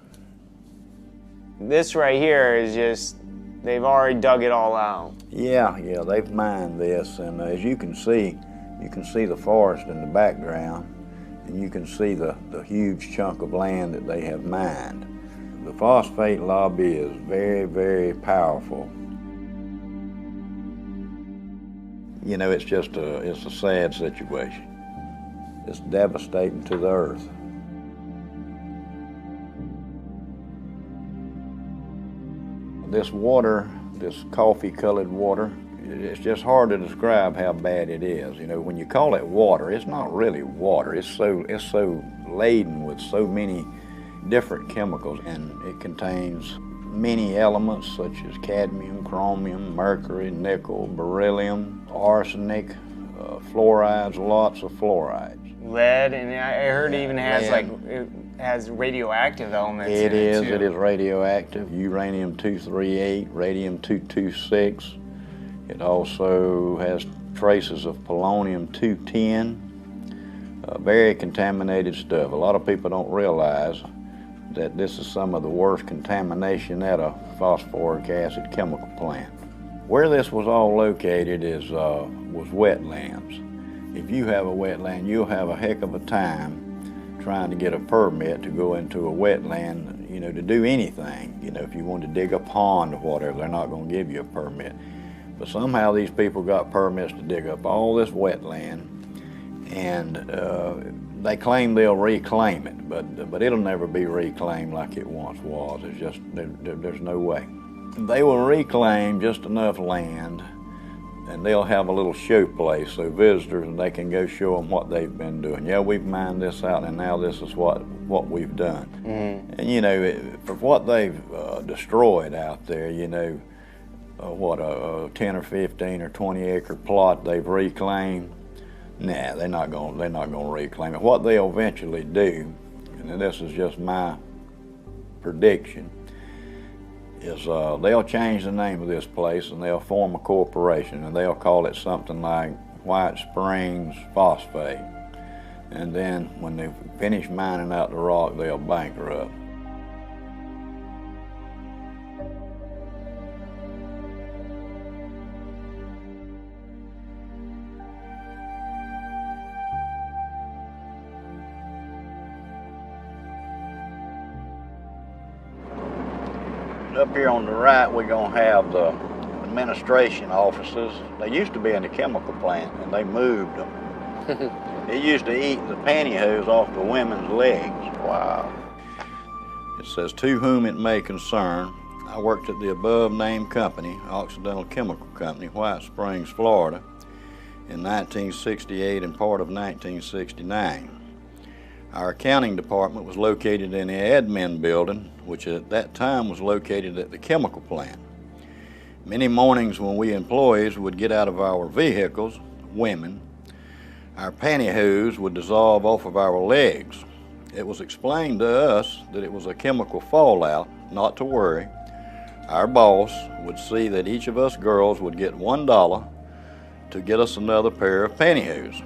[SPEAKER 8] This right here is just, they've already dug it all out.
[SPEAKER 25] Yeah, they've mined this, and as you can see the forest in the background, and you can see the huge chunk of land that they have mined. The phosphate lobby is very, very powerful. You know, it's a sad situation. It's devastating to the earth. This water, this coffee-colored water, it's just hard to describe how bad it is. You know, when you call it water, it's not really water. It's so laden with so many different chemicals, and it contains many elements such as cadmium, chromium, mercury, nickel, beryllium, arsenic, fluorides, lots of fluorides.
[SPEAKER 8] Lead, and I heard it even has it has radioactive elements in it too.
[SPEAKER 25] It is radioactive. Uranium-238, radium-226. It also has traces of polonium-210, Very contaminated stuff. A lot of people don't realize that this is some of the worst contamination at a phosphoric acid chemical plant. Where this was all located was wetlands. If you have a wetland, you'll have a heck of a time trying to get a permit to go into a wetland, you know, to do anything. You know, if you want to dig a pond or whatever, they're not going to give you a permit. But somehow these people got permits to dig up all this wetland, and they claim they'll reclaim it, but it'll never be reclaimed like it once was. It's just, there's no way. They will reclaim just enough land, and they'll have a little show place so visitors, and they can go show them what they've been doing. Yeah, we've mined this out, and now this is what we've done. Mm-hmm. And you know, for what they've destroyed out there, you know, what a 10 or 15 or 20 acre plot they've reclaimed. Nah, they're not going to reclaim it. What they'll eventually do, and this is just my prediction, is they'll change the name of this place and they'll form a corporation, and they'll call it something like White Springs Phosphate. And then when they finish mining out the rock, they'll bankrupt. Up here on the right, we're going to have the administration offices. They used to be in the chemical plant, and they moved them. It used to eat the pantyhose off the women's legs. Wow. It says, "To whom it may concern, I worked at the above-named company, Occidental Chemical Company, White Springs, Florida, in 1968 and part of 1969. Our accounting department was located in the admin building, which at that time was located at the chemical plant. Many mornings when we employees would get out of our vehicles, women, our pantyhose would dissolve off of our legs. It was explained to us that it was a chemical fallout, not to worry. Our boss would see that each of us girls would get $1 to get us another pair of pantyhose.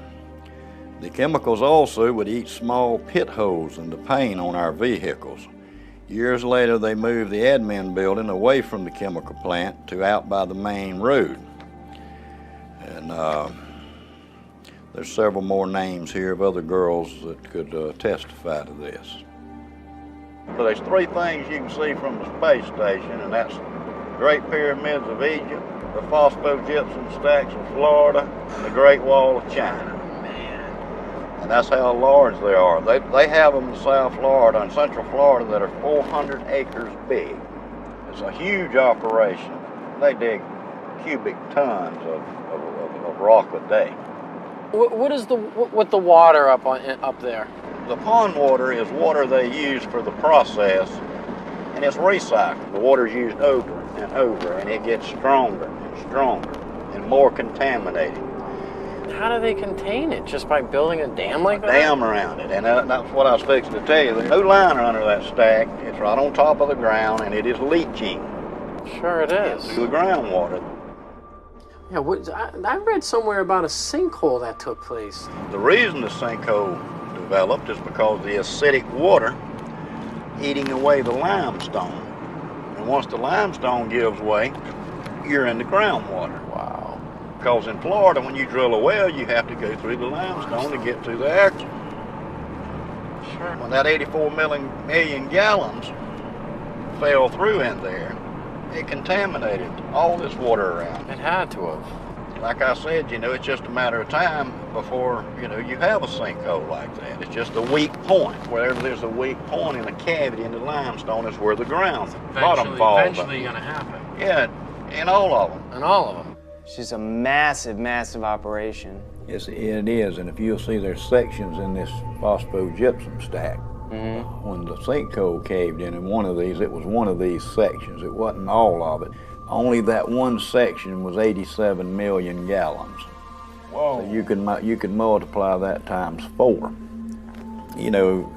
[SPEAKER 25] The chemicals also would eat small pit holes in the paint on our vehicles. Years later, they moved the admin building away from the chemical plant to out by the main road. And there's several more names here of other girls that could testify to this. So there's three things you can see from the space station, and that's the Great Pyramids of Egypt, the phosphogypsum stacks of Florida, and the Great Wall of China. And that's how large they are. They have them in South Florida and Central Florida that are 400 acres big. It's a huge operation. They dig cubic tons of rock a day.
[SPEAKER 24] What is with the water up there?
[SPEAKER 25] The pond water is water they use for the process, and it's recycled. The water's used over and over, and it gets stronger and stronger and more contaminated.
[SPEAKER 24] How do they contain it? Just by building a dam like that?
[SPEAKER 25] A dam around it, and that's what I was fixing to tell you. There's no liner under that stack. It's right on top of the ground, and it is leaching.
[SPEAKER 24] Sure it is.
[SPEAKER 25] Through the groundwater.
[SPEAKER 24] Yeah, I read somewhere about a sinkhole that took place.
[SPEAKER 25] The reason the sinkhole developed is because the acidic water eating away the limestone. And once the limestone gives way, you're in the groundwater.
[SPEAKER 24] Wow.
[SPEAKER 25] Because in Florida, when you drill a well, you have to go through the limestone to get to the action. Sure. When that 84 million gallons fell through in there, it contaminated all this water around.
[SPEAKER 24] It had to have.
[SPEAKER 25] Like I said, you know, it's just a matter of time before, you know, you have a sinkhole like that. It's just a weak point. Wherever there's a weak point in a cavity in the limestone is where the bottom falls.
[SPEAKER 24] Eventually going to happen.
[SPEAKER 25] Yeah, in all of them.
[SPEAKER 24] In all of them.
[SPEAKER 8] It's just a massive, massive operation.
[SPEAKER 25] Yes, it is, and if you'll see, there's sections in this phosphogypsum stack. Mm-hmm. When the sinkhole caved in one of these, it was one of these sections. It wasn't all of it. Only that one section was 87 million gallons. Whoa. So you could multiply that times 4. You know,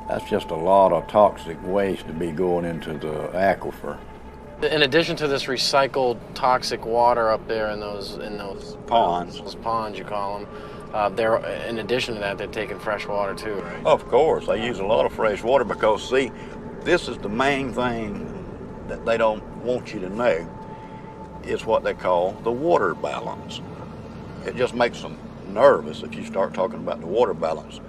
[SPEAKER 25] that's just a lot of toxic waste to be going into the aquifer.
[SPEAKER 24] In addition to this recycled toxic water up there in those ponds, you call them, They're, in addition to that, they're taking fresh water too, right?
[SPEAKER 25] Of course, they use a lot of fresh water because, see, this is the main thing that they don't want you to know, is what they call the water balance. It just makes them nervous if you start talking about the water balance.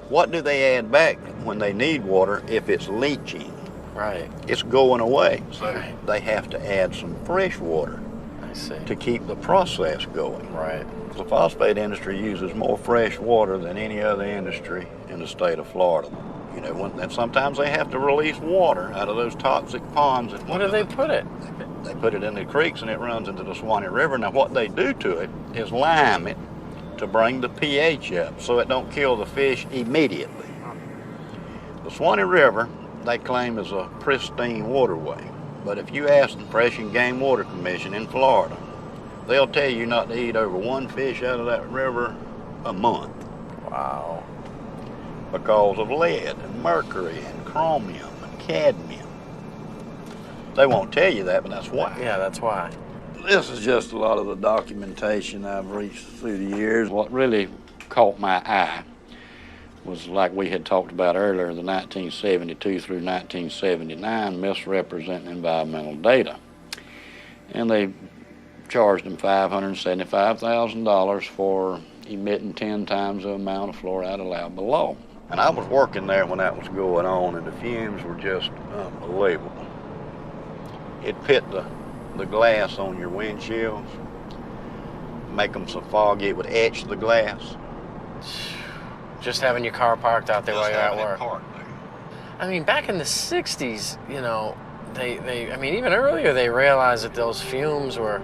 [SPEAKER 25] What do they add back when they need water if it's leaching?
[SPEAKER 24] Right.
[SPEAKER 25] It's going away, so they have to add some fresh water to keep the process going.
[SPEAKER 24] Right.
[SPEAKER 25] The phosphate industry uses more fresh water than any other industry in the state of Florida. You know, and sometimes they have to release water out of those toxic ponds.
[SPEAKER 24] Where do they put it?
[SPEAKER 25] They put it in the creeks and it runs into the Swanee River. Now what they do to it is lime it to bring the pH up so it don't kill the fish immediately. The Swanee River, they claim, is a pristine waterway. But if you ask the Fish and Game Water Commission in Florida, they'll tell you not to eat over one fish out of that river a month.
[SPEAKER 24] Wow.
[SPEAKER 25] Because of lead and mercury and chromium and cadmium. They won't tell you that, but that's why.
[SPEAKER 24] Yeah, that's why.
[SPEAKER 25] This is just a lot of the documentation I've reached through the years.
[SPEAKER 28] What really caught my eye was, like we had talked about earlier, the 1972 through 1979 misrepresenting environmental data. And they charged them $575,000 for emitting 10 times the amount of fluoride allowed below.
[SPEAKER 25] And I was working there when that was going on, and the fumes were just unbelievable. It pit the glass on your windshields, make them so foggy it would etch the glass.
[SPEAKER 24] Just having your car parked out there while you're at work.
[SPEAKER 25] Parked.
[SPEAKER 24] I mean, back in the 60s, you know, I mean, even earlier they realized that those fumes were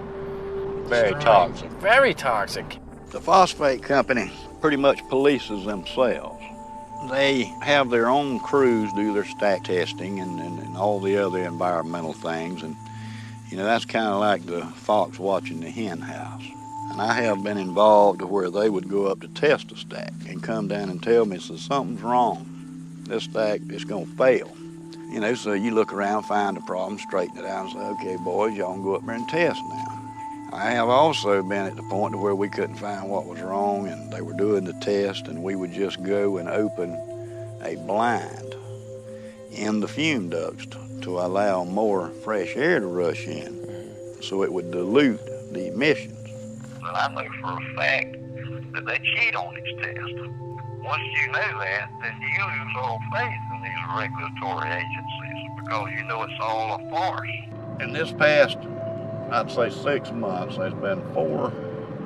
[SPEAKER 25] very toxic.
[SPEAKER 24] Very toxic.
[SPEAKER 25] The phosphate company pretty much polices themselves. They have their own crews do their stack testing and all the other environmental things. And, you know, that's kind of like the fox watching the hen house. And I have been involved to where they would go up to test a stack and come down and tell me, so something's wrong. This stack is going to fail. You know, so you look around, find the problem, straighten it out, and say, okay, boys, y'all can go up there and test now. I have also been at the point to where we couldn't find what was wrong, and they were doing the test, and we would just go and open a blind in the fume ducts to allow more fresh air to rush in, so it would dilute the emissions.
[SPEAKER 1] But I know for a fact that they cheat on these tests. Once you know that, then you lose all faith in these regulatory agencies because you know it's all a farce.
[SPEAKER 25] In this past, I'd say 6 months, there's been 4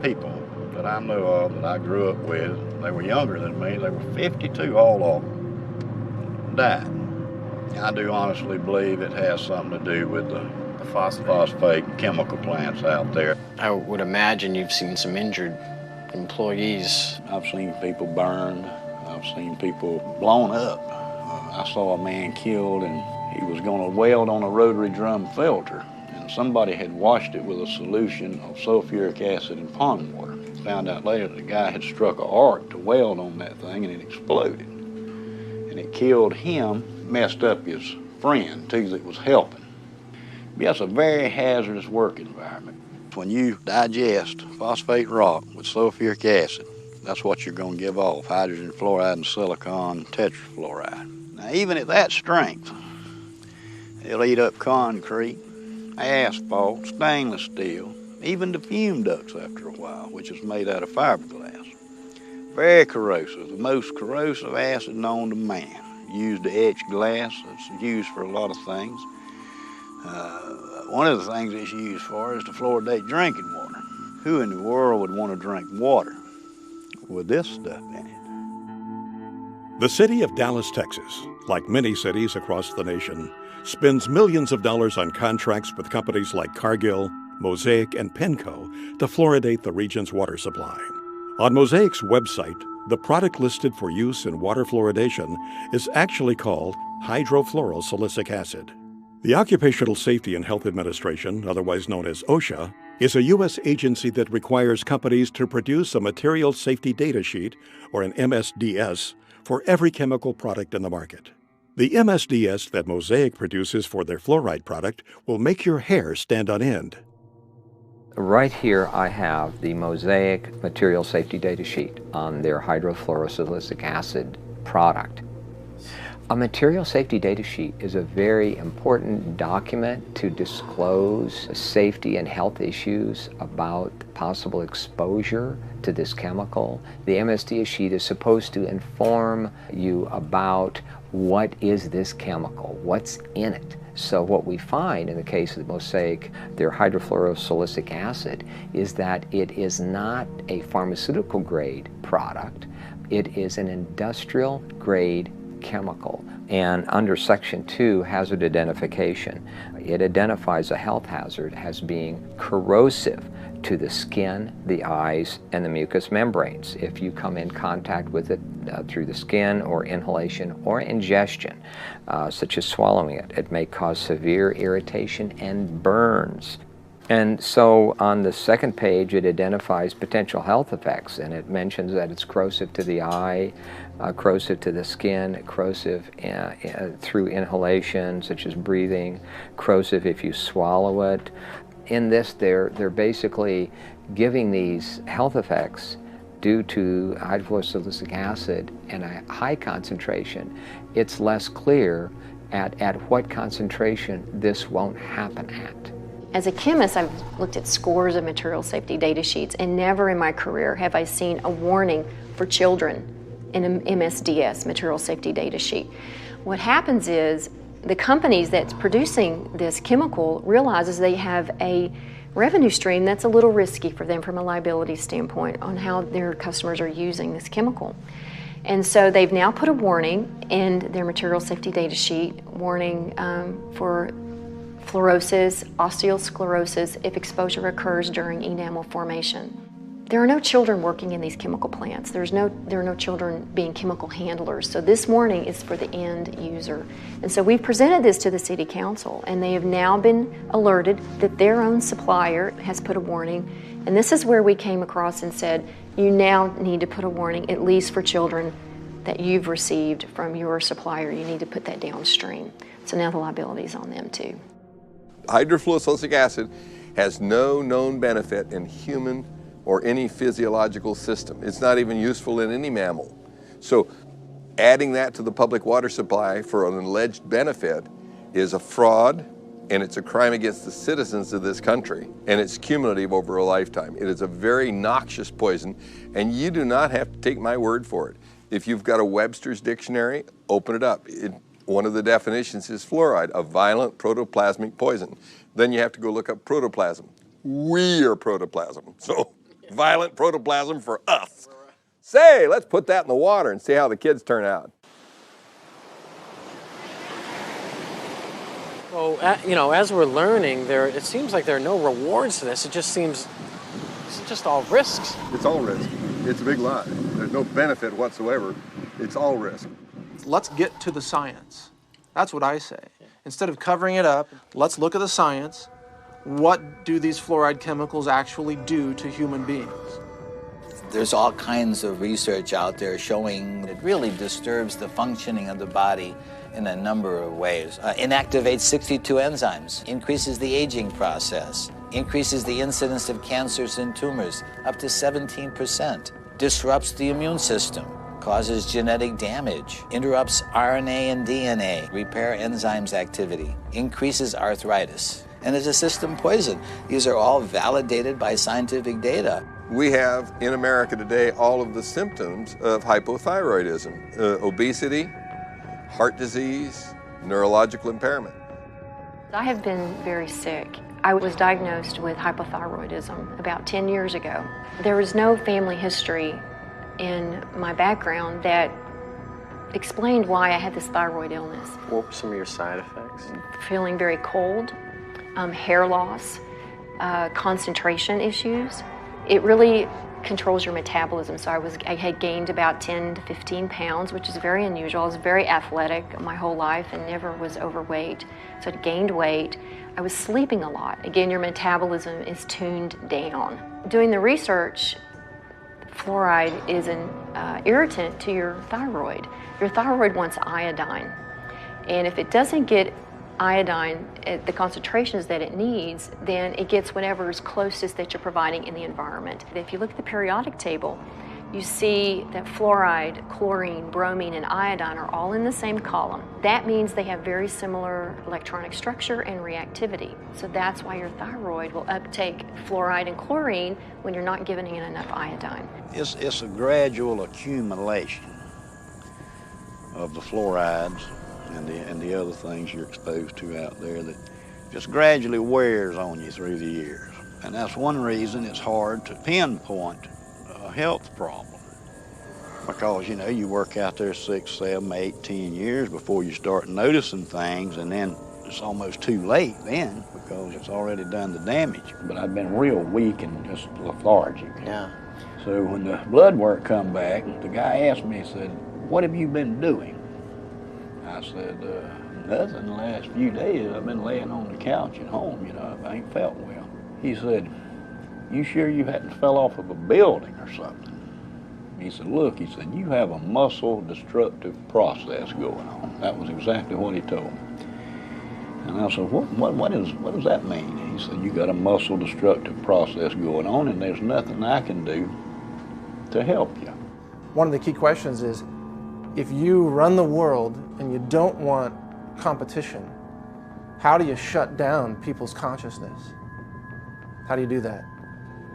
[SPEAKER 25] people that I know of that I grew up with. They were younger than me. They were 52, all of them died. And I do honestly believe it has something to do with the phosphate chemical plants out there.
[SPEAKER 24] I would imagine you've seen some injured employees.
[SPEAKER 25] I've seen people burned. I've seen people blown up. I saw a man killed, and he was going to weld on a rotary drum filter. And somebody had washed it with a solution of sulfuric acid and pond water. Found out later the guy had struck an arc to weld on that thing, and it exploded. And it killed him, messed up his friend, too, that was helping. Yeah, it's a very hazardous work environment. When you digest phosphate rock with sulfuric acid, that's what you're going to give off, hydrogen fluoride and silicon tetrafluoride. Now, even at that strength, it'll eat up concrete, asphalt, stainless steel, even the fume ducts after a while, which is made out of fiberglass. Very corrosive, the most corrosive acid known to man. Used to etch glass, it's used for a lot of things. One of the things it's used for is to fluoridate drinking water. Who in the world would want to drink water with this stuff in it?
[SPEAKER 2] The city of Dallas, Texas, like many cities across the nation, spends millions of dollars on contracts with companies like Cargill, Mosaic, and Penco to fluoridate the region's water supply. On Mosaic's website, the product listed for use in water fluoridation is actually called hydrofluorosilicic acid. The Occupational Safety and Health Administration, otherwise known as OSHA, is a U.S. agency that requires companies to produce a material safety data sheet, or an MSDS, for every chemical product in the market. The MSDS that Mosaic produces for their fluoride product will make your hair stand on end.
[SPEAKER 10] Right here I have the Mosaic material safety data sheet on their hydrofluorosilicic acid product. A material safety data sheet is a very important document to disclose safety and health issues about possible exposure to this chemical. The MSD sheet is supposed to inform you about what is this chemical, what's in it. So what we find in the case of the Mosaic, their hydrofluorosilicic acid, is that it is not a pharmaceutical grade product. It is an industrial grade chemical. And under Section 2, hazard identification, it identifies a health hazard as being corrosive to the skin, the eyes, and the mucous membranes. If you come in contact with it through the skin or inhalation or ingestion, such as swallowing it, it may cause severe irritation and burns. And so on the second page, it identifies potential health effects, and it mentions that it's corrosive to the eye, corrosive to the skin, corrosive through inhalation, such as breathing, corrosive if you swallow it. In this, they're basically giving these health effects due to hydrofluorosilicic acid and a high concentration. It's less clear at what concentration this won't happen at.
[SPEAKER 11] As a chemist, I've looked at scores of material safety data sheets, and never in my career have I seen a warning for children in an MSDS, material safety data sheet. What happens is the companies that's producing this chemical realizes they have a revenue stream that's a little risky for them from a liability standpoint on how their customers are using this chemical. And so they've now put a warning in their material safety data sheet, warning for fluorosis, osteosclerosis if exposure occurs during enamel formation. There are no children working in these chemical plants. There are no children being chemical handlers. So this warning is for the end user. And so we've presented this to the City Council, and they have now been alerted that their own supplier has put a warning. And this is where we came across and said, you now need to put a warning, at least for children that you've received from your supplier. You need to put that downstream. So now the liability is on them too.
[SPEAKER 15] Hydrofluorosilicic acid has no known benefit in human or any physiological system. It's not even useful in any mammal. So adding that to the public water supply for an alleged benefit is a fraud, and it's a crime against the citizens of this country, and it's cumulative over a lifetime. It is a very noxious poison, and you do not have to take my word for it. If you've got a Webster's dictionary, open it up. One of the definitions is fluoride, a violent protoplasmic poison. Then you have to go look up protoplasm. We are protoplasm, so violent protoplasm for us. Say, let's put that in the water and see how the kids turn out.
[SPEAKER 24] Well, as we're learning, it seems like there are no rewards to this. It just seems it's just all risks.
[SPEAKER 15] It's all risk. It's a big lie. There's no benefit whatsoever. It's all risk.
[SPEAKER 12] Let's get to the science. That's what I say. Instead of covering it up, let's look at the science. What do these fluoride chemicals actually do to human beings?
[SPEAKER 13] There's all kinds of research out there showing it really disturbs the functioning of the body in a number of ways. Inactivates 62 enzymes, increases the aging process, increases the incidence of cancers and tumors up to 17%, disrupts the immune system, causes genetic damage, interrupts RNA and DNA, repair enzymes activity, increases arthritis, and is a system poison. These are all validated by scientific data.
[SPEAKER 15] We have in America today all of the symptoms of hypothyroidism, obesity, heart disease, neurological impairment.
[SPEAKER 11] I have been very sick. I was diagnosed with hypothyroidism about 10 years ago. There was no family history in my background that explained why I had this thyroid illness.
[SPEAKER 24] What were some of your side effects?
[SPEAKER 11] Feeling very cold, hair loss, concentration issues. It really controls your metabolism. So I had gained about 10 to 15 pounds, which is very unusual. I was very athletic my whole life and never was overweight. So I gained weight. I was sleeping a lot. Again, your metabolism is tuned down. Doing the research, fluoride is an irritant to your thyroid. Your thyroid wants iodine. And if it doesn't get iodine at the concentrations that it needs, then it gets whatever is closest that you're providing in the environment. If you look at the periodic table, you see that fluoride, chlorine, bromine, and iodine are all in the same column. That means they have very similar electronic structure and reactivity. So that's why your thyroid will uptake fluoride and chlorine when you're not giving it enough iodine.
[SPEAKER 25] It's a gradual accumulation of the fluorides and the other things you're exposed to out there that just gradually wears on you through the years. And that's one reason it's hard to pinpoint a health problem. Because, you know, you work out there 6, 7, 8, 10 years before you start noticing things, and then it's almost too late then because it's already done the damage. But I've been real weak and just lethargic.
[SPEAKER 6] Yeah.
[SPEAKER 25] So when the blood work come back, the guy asked me, he said, "What have you been doing?" I said, "Nothing the last few days. I've been laying on the couch at home, you know, I ain't felt well." He said, "You sure you hadn't fell off of a building or something?" He said, "Look," he said, "you have a muscle destructive process going on." That was exactly what he told me. And I said, what does that mean? He said, "You got a muscle destructive process going on and there's nothing I can do to help you."
[SPEAKER 12] One of the key questions is, if you run the world and you don't want competition, how do you shut down people's consciousness? How do you do that?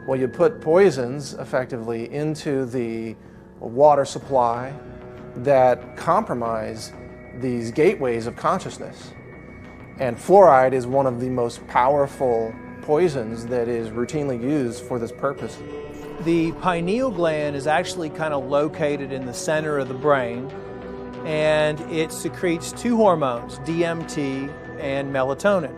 [SPEAKER 12] Well, you put poisons effectively into the water supply that compromise these gateways of consciousness. And fluoride is one of the most powerful poisons that is routinely used for this purpose.
[SPEAKER 14] The pineal gland is actually kind of located in the center of the brain, and it secretes two hormones, DMT and melatonin.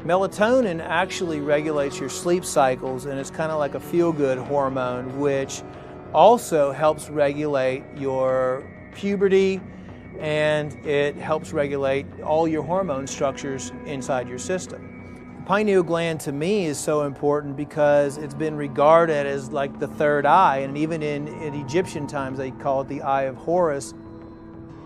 [SPEAKER 14] Melatonin actually regulates your sleep cycles, and it's kind of like a feel-good hormone, which also helps regulate your puberty, and it helps regulate all your hormone structures inside your system. The pineal gland to me is so important because it's been regarded as like the third eye, and even in Egyptian times they call it the eye of Horus.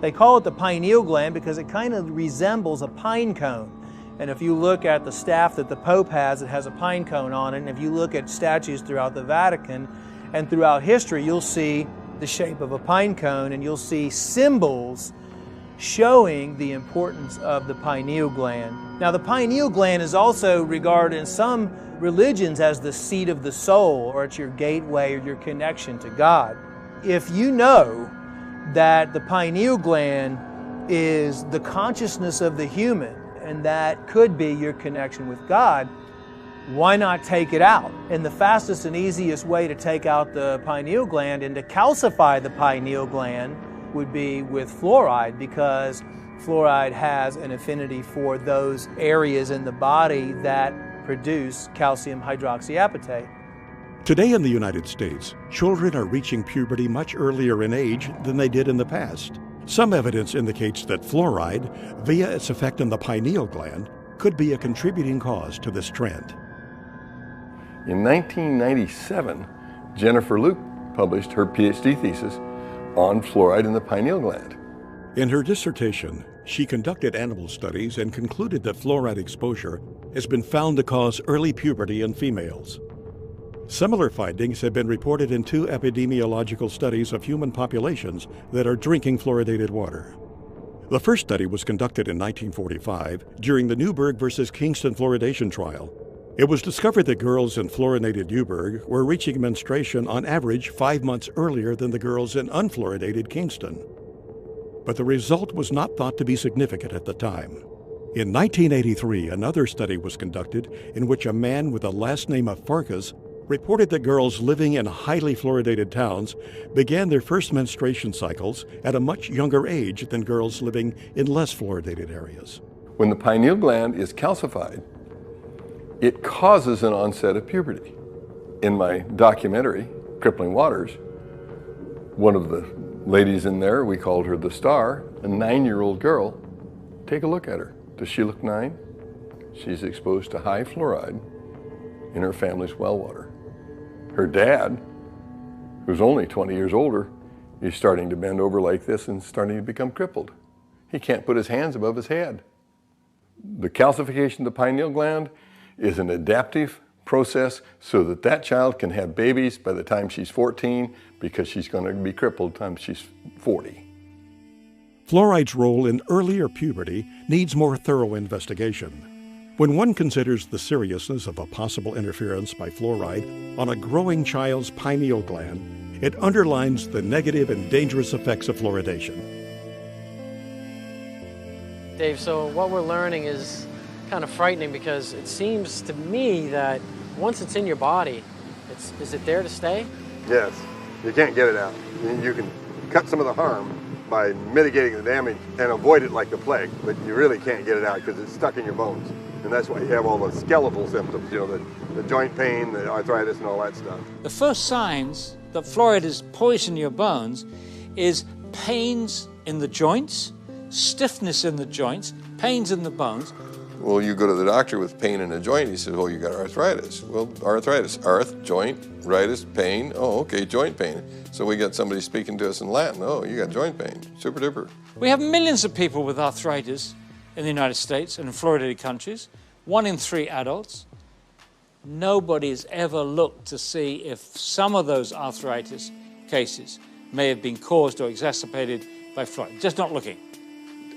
[SPEAKER 14] They call it the pineal gland because it kind of resembles a pine cone. And if you look at the staff that the Pope has, it has a pine cone on it. And if you look at statues throughout the Vatican and throughout history, you'll see the shape of a pine cone, and you'll see symbols showing the importance of the pineal gland. Now, the pineal gland is also regarded in some religions as the seat of the soul, or it's your gateway or your connection to God. If you know that the pineal gland is the consciousness of the human, and that could be your connection with God, why not take it out? And the fastest and easiest way to take out the pineal gland and to calcify the pineal gland would be with fluoride, because fluoride has an affinity for those areas in the body that produce calcium hydroxyapatite.
[SPEAKER 2] Today in the United States, children are reaching puberty much earlier in age than they did in the past. Some evidence indicates that fluoride, via its effect on the pineal gland, could be a contributing cause to this trend.
[SPEAKER 15] In 1997, Jennifer Luke published her PhD thesis on fluoride in the pineal gland.
[SPEAKER 2] In her dissertation, she conducted animal studies and concluded that fluoride exposure has been found to cause early puberty in females. Similar findings have been reported in 2 epidemiological studies of human populations that are drinking fluoridated water. The first study was conducted in 1945 during the Newburgh versus Kingston fluoridation trial. It was discovered that girls in fluoridated Newburgh were reaching menstruation on average 5 months earlier than the girls in unfluoridated Kingston. But the result was not thought to be significant at the time. In 1983, another study was conducted in which a man with the last name of Farkas reported that girls living in highly fluoridated towns began their first menstruation cycles at a much younger age than girls living in less fluoridated areas.
[SPEAKER 15] When the pineal gland is calcified, it causes an onset of puberty. In my documentary, Crippling Waters, one of the ladies in there, we called her the star, a 9-year-old girl. Take a look at her. Does she look 9? She's exposed to high fluoride in her family's well water. Her dad, who's only 20 years older, is starting to bend over like this and starting to become crippled. He can't put his hands above his head. The calcification of the pineal gland is an adaptive process so that that child can have babies by the time she's 14 because she's going to be crippled by the time she's 40.
[SPEAKER 2] Fluoride's role in earlier puberty needs more thorough investigation. When one considers the seriousness of a possible interference by fluoride on a growing child's pineal gland, it underlines the negative and dangerous effects of fluoridation.
[SPEAKER 24] Dave, so what we're learning is kind of frightening because it seems to me that once it's in your body, is it there to stay?
[SPEAKER 15] Yes, you can't get it out. You can cut some of the harm by mitigating the damage and avoid it like the plague, but you really can't get it out because it's stuck in your bones. And that's why you have all the skeletal symptoms, you know, the joint pain, the arthritis, and all that stuff.
[SPEAKER 16] The first signs that fluoride is poisoning your bones is pains in the joints, stiffness in the joints, pains in the bones.
[SPEAKER 15] Well, you go to the doctor with pain in a joint, he says, well, you got arthritis. Well, arthritis, joint, ritis, pain, oh, okay, joint pain. So we got somebody speaking to us in Latin, oh, you got joint pain, super duper.
[SPEAKER 16] We have millions of people with arthritis in the United States and in fluoridated countries, 1 in 3 adults. Nobody's ever looked to see if some of those arthritis cases may have been caused or exacerbated by fluoride. Just not looking.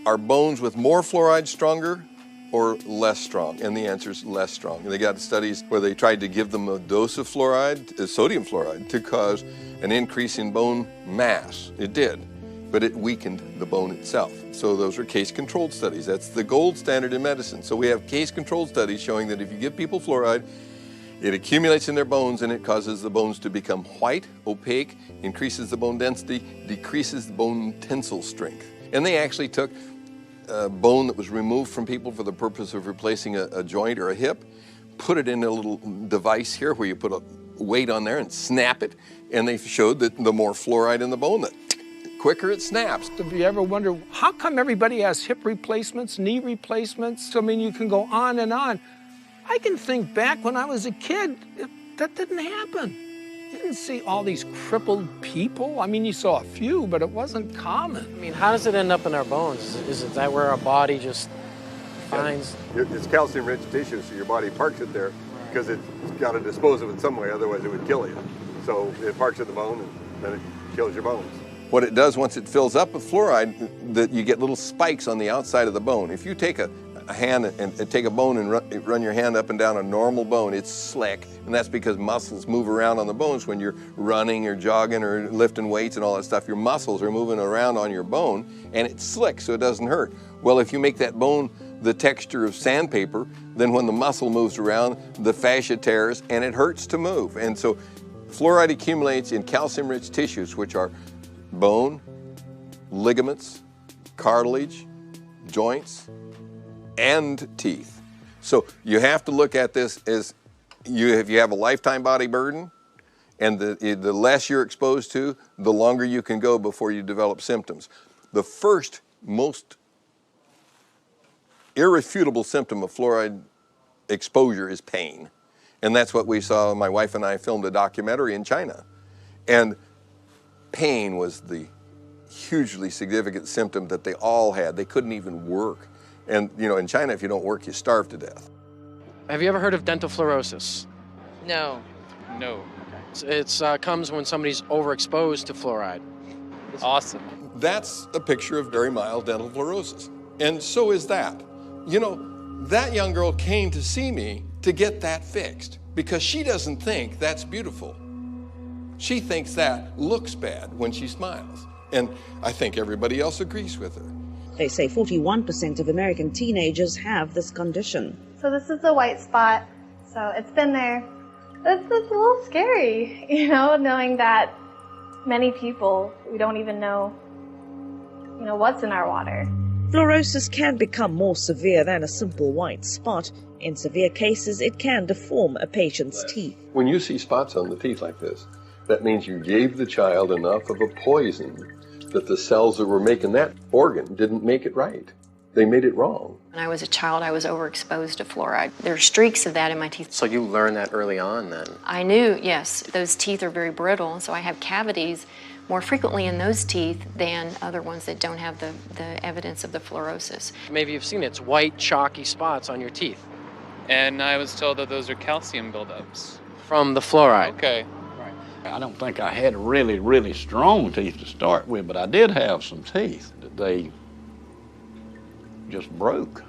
[SPEAKER 15] Are bones with more fluoride stronger or less strong? And the answer is less strong. And they got studies where they tried to give them a dose of fluoride, sodium fluoride, to cause an increase in bone mass. It did, but it weakened the bone itself. So those are case-controlled studies. That's the gold standard in medicine. So we have case-controlled studies showing that if you give people fluoride, it accumulates in their bones and it causes the bones to become white, opaque, increases the bone density, decreases the bone tensile strength. And they actually took bone that was removed from people for the purpose of replacing a joint or a hip, put it in a little device here where you put a weight on there and snap it, and they showed that the more fluoride in the bone, the quicker it snaps.
[SPEAKER 17] Have you ever wondered, how come everybody has hip replacements, knee replacements? I mean, you can go on and on. I can think back when I was a kid, that didn't happen. You didn't see all these crippled people. I mean, you saw a few, but it wasn't common.
[SPEAKER 24] I mean, how does it end up in our bones? Is it that where our body just finds?
[SPEAKER 15] It's calcium-rich tissue, so your body parks it there because it's got to dispose of it some way, otherwise it would kill you. So it parks in the bone and then it kills your bones. What it does once it fills up with fluoride, that you get little spikes on the outside of the bone. If you take a hand and take a bone and run your hand up and down a normal bone, it's slick, and that's because muscles move around on the bones when you're running or jogging or lifting weights and all that stuff. Your muscles are moving around on your bone, and it's slick, so it doesn't hurt. Well, if you make that bone the texture of sandpaper, then when the muscle moves around, the fascia tears, and it hurts to move. And so fluoride accumulates in calcium-rich tissues, which are bone, ligaments, cartilage, joints, and teeth. So you have to look at this as if you have a lifetime body burden, and the less you're exposed to, the longer you can go before you develop symptoms. The first most irrefutable symptom of fluoride exposure is pain. And that's what we saw. My wife and I filmed a documentary in China. And pain was the hugely significant symptom that they all had. They couldn't even work. And, you know, in China, if you don't work, you starve to death.
[SPEAKER 24] Have you ever heard of dental fluorosis?
[SPEAKER 18] No.
[SPEAKER 24] No. It comes when somebody's overexposed to fluoride.
[SPEAKER 18] Awesome.
[SPEAKER 15] That's a picture of very mild dental fluorosis. And so is that. You know, that young girl came to see me to get that fixed because she doesn't think that's beautiful. She thinks that looks bad when she smiles. And I think everybody else agrees with her.
[SPEAKER 19] They say 41% of American teenagers have this condition.
[SPEAKER 20] So this is a white spot, so it's been there. It's a little scary, you know, knowing that many people, we don't even know, you know, what's in our water.
[SPEAKER 19] Fluorosis can become more severe than a simple white spot. In severe cases, it can deform a patient's teeth.
[SPEAKER 15] When you see spots on the teeth like this, that means you gave the child enough of a poison that the cells that were making that organ didn't make it right. They made it wrong.
[SPEAKER 11] When I was a child, I was overexposed to fluoride. There are streaks of that in my teeth.
[SPEAKER 24] So you learned that early on then?
[SPEAKER 11] I knew, yes. Those teeth are very brittle, so I have cavities more frequently in those teeth than other ones that don't have the evidence of the fluorosis.
[SPEAKER 24] Maybe you've seen it. It's white, chalky spots on your teeth.
[SPEAKER 18] And I was told that those are calcium buildups.
[SPEAKER 24] From the fluoride.
[SPEAKER 18] Okay.
[SPEAKER 28] I don't think I had really, really strong teeth to start with, but I did have some teeth that they just broke.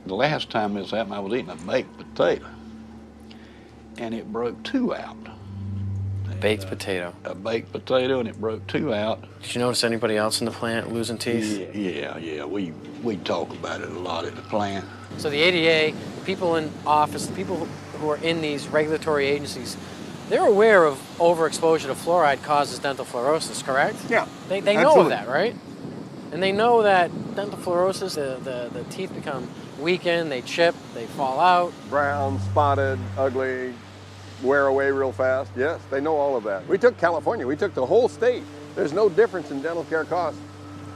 [SPEAKER 28] The last time this happened, I was eating a baked potato, and it broke 2 out.
[SPEAKER 24] Baked potato.
[SPEAKER 28] A baked potato, and it broke 2 out.
[SPEAKER 24] Did you notice anybody else in the plant losing teeth?
[SPEAKER 28] Yeah. We talk about it a lot at the plant.
[SPEAKER 24] So the ADA, people in office, the people who are in these regulatory agencies, they're aware of overexposure to fluoride causes dental fluorosis, correct?
[SPEAKER 15] Yeah.
[SPEAKER 24] They know of that, right? And they know that dental fluorosis, the teeth become weakened, they chip, they fall out.
[SPEAKER 15] Brown, spotted, ugly, wear away real fast. Yes, they know all of that. We took California, we took the whole state. There's no difference in dental care costs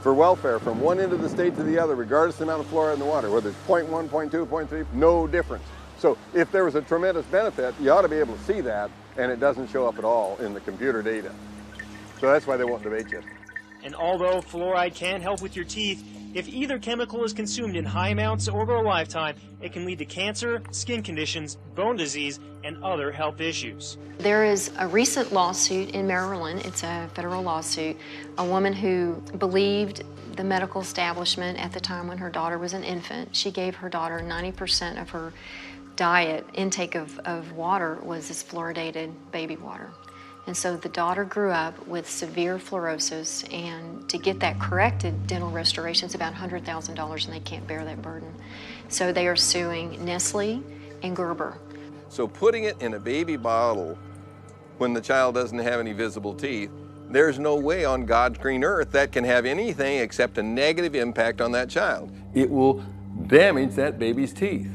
[SPEAKER 15] for welfare from one end of the state to the other, regardless of the amount of fluoride in the water, whether it's 0.1, 0.2, 0.3, no difference. So if there was a tremendous benefit, you ought to be able to see that, and it doesn't show up at all in the computer data. So that's why they won't debate you.
[SPEAKER 3] And although fluoride can help with your teeth, if either chemical is consumed in high amounts over a lifetime, it can lead to cancer, skin conditions, bone disease, and other health issues.
[SPEAKER 11] There is a recent lawsuit in Maryland, it's a federal lawsuit, a woman who believed the medical establishment at the time when her daughter was an infant. She gave her daughter 90% of her diet, intake of water was this fluoridated baby water. And so the daughter grew up with severe fluorosis, and to get that corrected, dental restoration is about $100,000, and they can't bear that burden. So they are suing Nestle and Gerber.
[SPEAKER 15] So putting it in a baby bottle when the child doesn't have any visible teeth, there's no way on God's green earth that can have anything except a negative impact on that child. It will damage that baby's teeth.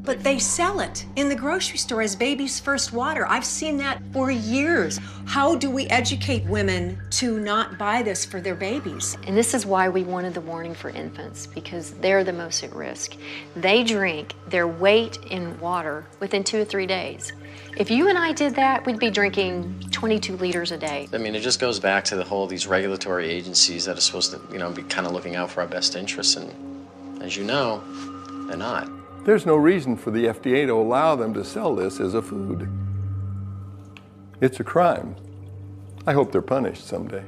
[SPEAKER 4] But they sell it in the grocery store as baby's first water. I've seen that for years. How do we educate women to not buy this for their babies?
[SPEAKER 11] And this is why we wanted the warning for infants, because they're the most at risk. They drink their weight in water within 2 or 3 days. If you and I did that, we'd be drinking 22 liters a day.
[SPEAKER 24] I mean, it just goes back to the whole, these regulatory agencies that are supposed to, be kind of looking out for our best interests, and as you know, they're not.
[SPEAKER 15] There's no reason for the FDA to allow them to sell this as a food. It's a crime. I hope they're punished someday.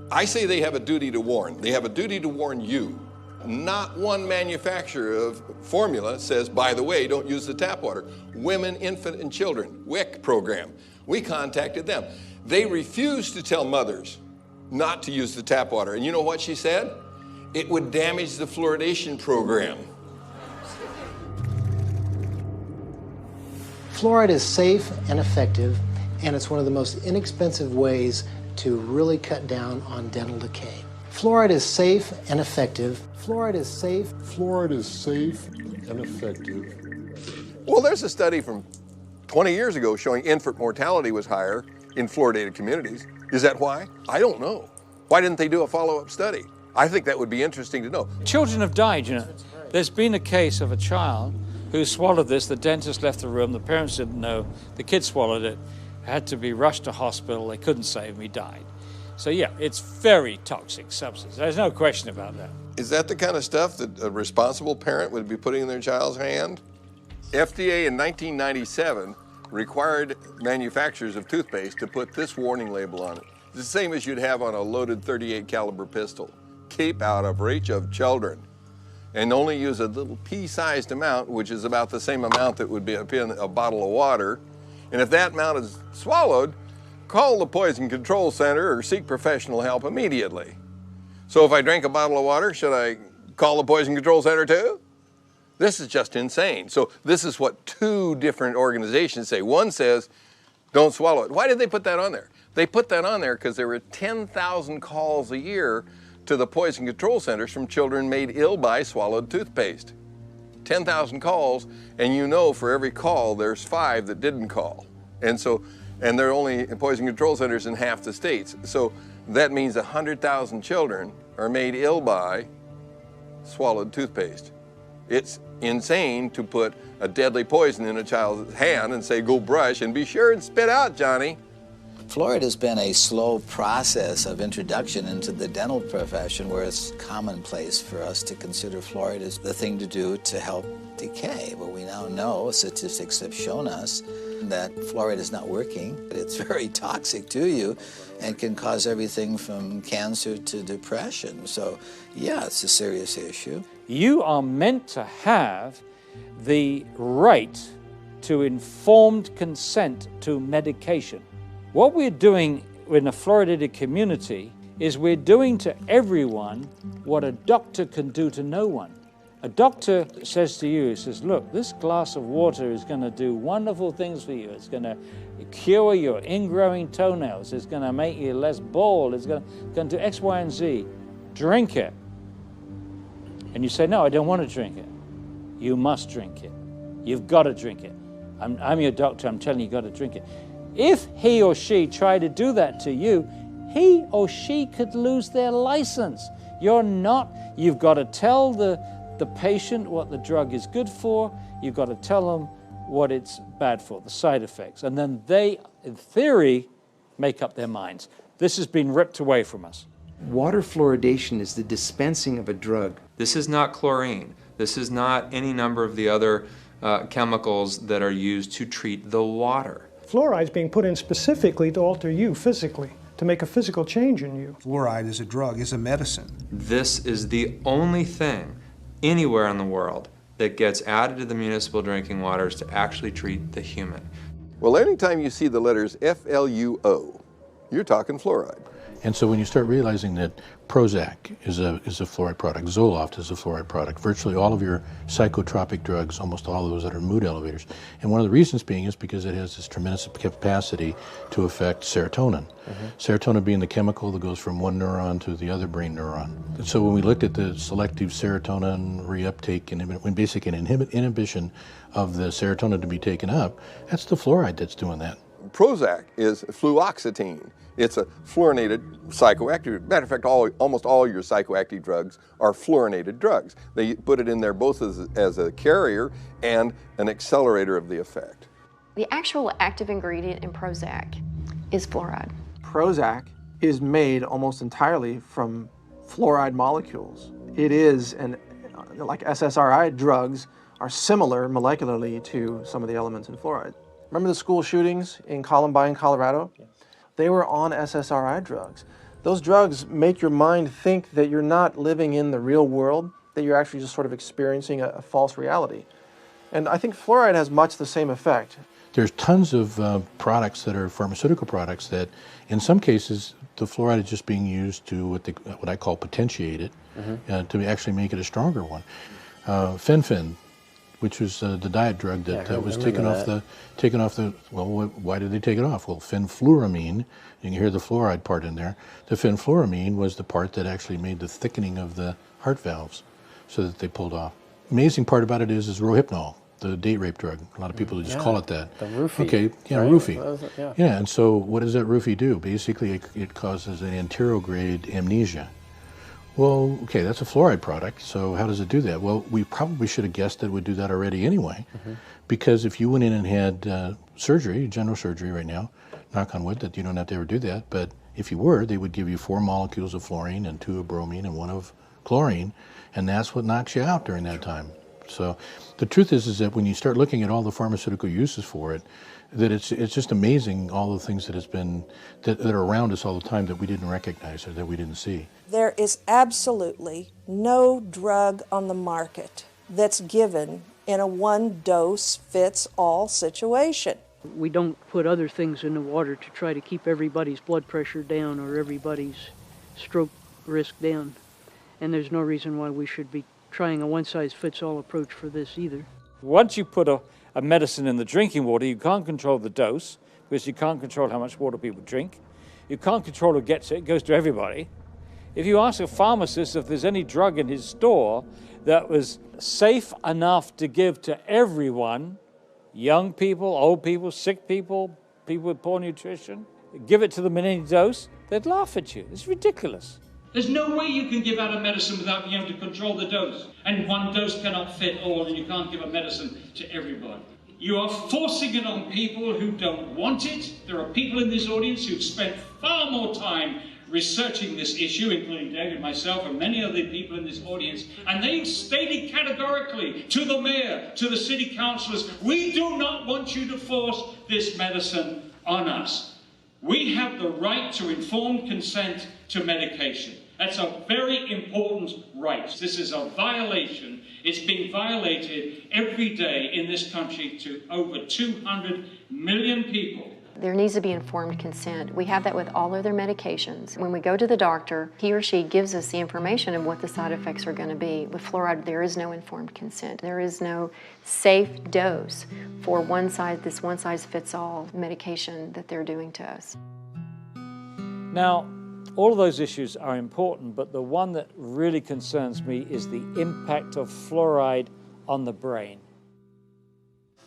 [SPEAKER 15] I say they have a duty to warn. They have a duty to warn you. Not one manufacturer of formula says, by the way, don't use the tap water. Women, infant, and children, WIC program. We contacted them. They refused to tell mothers not to use the tap water. And you know what she said? It would damage the fluoridation program.
[SPEAKER 5] Fluoride is safe and effective, and it's one of the most inexpensive ways to really cut down on dental decay. Fluoride is safe and effective. Fluoride is safe. Fluoride is safe and effective.
[SPEAKER 15] Well, there's a study from 20 years ago showing infant mortality was higher in fluoridated communities. Is that why? I don't know. Why didn't they do a follow-up study? I think that would be interesting to know.
[SPEAKER 16] Children have died, There's been a case of a child who swallowed this. The dentist left the room. The parents didn't know. The kid swallowed it, had to be rushed to hospital. They couldn't save him. He died. So yeah, it's very toxic substance. There's no question about that.
[SPEAKER 15] Is that the kind of stuff that a responsible parent would be putting in their child's hand? FDA in 1997 required manufacturers of toothpaste to put this warning label on it. It's the same as you'd have on a loaded .38 caliber pistol. Keep out of reach of children. And only use a little pea-sized amount, which is about the same amount that would be in a bottle of water. And if that amount is swallowed, call the Poison Control Center or seek professional help immediately. So if I drink a bottle of water, should I call the Poison Control Center too? This is just insane. So this is what 2 different organizations say. One says, don't swallow it. Why did they put that on there? They put that on there because there were 10,000 calls a year to the Poison Control Centers from children made ill by swallowed toothpaste. 10,000 calls, and for every call, there's 5 that didn't call. And there are only Poison Control Centers in half the states. So that means 100,000 children are made ill by swallowed toothpaste. It's insane to put a deadly poison in a child's hand and say, go brush and be sure and spit out, Johnny.
[SPEAKER 13] Fluoride has been a slow process of introduction into the dental profession where it's commonplace for us to consider fluoride as the thing to do to help decay. But we now know, statistics have shown us, that fluoride is not working. It's very toxic to you and can cause everything from cancer to depression. So, yeah, it's a serious issue.
[SPEAKER 16] You are meant to have the right to informed consent to medication. What we're doing in the fluoridated community is we're doing to everyone what a doctor can do to no one. A doctor says to you, he says, look, this glass of water is going to do wonderful things for you. It's going to cure your ingrowing toenails. It's going to make you less bald. It's going to do X, Y, and Z. Drink it. And you say, no, I don't want to drink it. You must drink it. You've got to drink it. I'm your doctor. I'm telling you, you've got to drink it. If he or she tried to do that to you, he or she could lose their license. You're not. You've got to tell the patient what the drug is good for. You've got to tell them what it's bad for, the side effects. And then they, in theory, make up their minds. This has been ripped away from us.
[SPEAKER 7] Water fluoridation is the dispensing of a drug.
[SPEAKER 8] This is not chlorine. This is not any number of the other chemicals that are used to treat the water.
[SPEAKER 9] Fluoride is being put in specifically to alter you physically, to make a physical change in you.
[SPEAKER 21] Fluoride is a drug, is a medicine.
[SPEAKER 8] This is the only thing anywhere in the world that gets added to the municipal drinking waters to actually treat the human.
[SPEAKER 15] Well, anytime you see the letters FLUO, you're talking fluoride.
[SPEAKER 22] And so when you start realizing that Prozac is a fluoride product, Zoloft is a fluoride product, virtually all of your psychotropic drugs, almost all of those that are mood elevators. And one of the reasons being is because it has this tremendous capacity to affect serotonin. Serotonin being the chemical that goes from one neuron to the other brain neuron. And so when we looked at the selective serotonin reuptake and when basically an inhibition of the serotonin to be taken up, that's the fluoride that's doing that.
[SPEAKER 15] Prozac is fluoxetine. It's a fluorinated psychoactive. Matter of fact, almost all your psychoactive drugs are fluorinated drugs. They put it in there both as a carrier and an accelerator of the effect.
[SPEAKER 11] The actual active ingredient in Prozac is fluoride.
[SPEAKER 12] Prozac is made almost entirely from fluoride molecules. It is, like SSRI drugs, are similar molecularly to some of the elements in fluoride. Remember the school shootings in Columbine, Colorado? Yes. They were on SSRI drugs. Those drugs make your mind think that you're not living in the real world, that you're actually just sort of experiencing a false reality. And I think fluoride has much the same effect.
[SPEAKER 22] There's tons of products that are pharmaceutical products that, in some cases, the fluoride is just being used to what I call potentiate it, to actually make it a stronger one. Fen-Phen, which was the diet drug that was taken off the, well, why did they take it off? Well, fenfluramine, you can hear the fluoride part in there. The fenfluramine was the part that actually made the thickening of the heart valves so that they pulled off. Amazing part about it is Rohypnol, the date rape drug. A lot of people just call it that.
[SPEAKER 24] The roofie.
[SPEAKER 22] Okay, yeah,
[SPEAKER 24] right?
[SPEAKER 22] Roofie. Yeah, and so what does that roofie do? Basically, it causes an anterograde amnesia. Well, okay, that's a fluoride product, so how does it do that? Well, we probably should have guessed that it would do that already anyway, because if you went in and had surgery, general surgery right now, knock on wood that you don't have to ever do that, but if you were, they would give you 4 molecules of fluorine and 2 of bromine and 1 of chlorine, and that's what knocks you out during that time. So the truth is that when you start looking at all the pharmaceutical uses for it, that it's just amazing all the things that that are around us all the time that we didn't recognize or that we didn't see.
[SPEAKER 23] There is absolutely no drug on the market that's given in a one-dose-fits-all situation.
[SPEAKER 26] We don't put other things in the water to try to keep everybody's blood pressure down or everybody's stroke risk down. And there's no reason why we should be trying a one-size-fits-all approach for this either.
[SPEAKER 16] Once you put a medicine in the drinking water, you can't control the dose because you can't control how much water people drink. You can't control who gets it. It goes to everybody. If you ask a pharmacist if there's any drug in his store that was safe enough to give to everyone, young people, old people, sick people, people with poor nutrition, give it to them in any dose, they'd laugh at you. It's ridiculous.
[SPEAKER 27] There's no way you can give out a medicine without being able to control the dose. And one dose cannot fit all, and you can't give a medicine to everybody. You are forcing it on people who don't want it. There are people in this audience who've spent far more time researching this issue, including David, myself, and many other people in this audience, and they've stated categorically to the mayor, to the city councillors, we do not want you to force this medicine on us. We have the right to informed consent to medication. That's a very important right. This is a violation. It's being violated every day in this country to over 200 million people.
[SPEAKER 11] There needs to be informed consent. We have that with all other medications. When we go to the doctor, he or she gives us the information of what the side effects are going to be. With fluoride, there is no informed consent. There is no safe dose for this one-size-fits-all medication that they're doing to us.
[SPEAKER 16] Now, all of those issues are important, but the one that really concerns me is the impact of fluoride on the brain.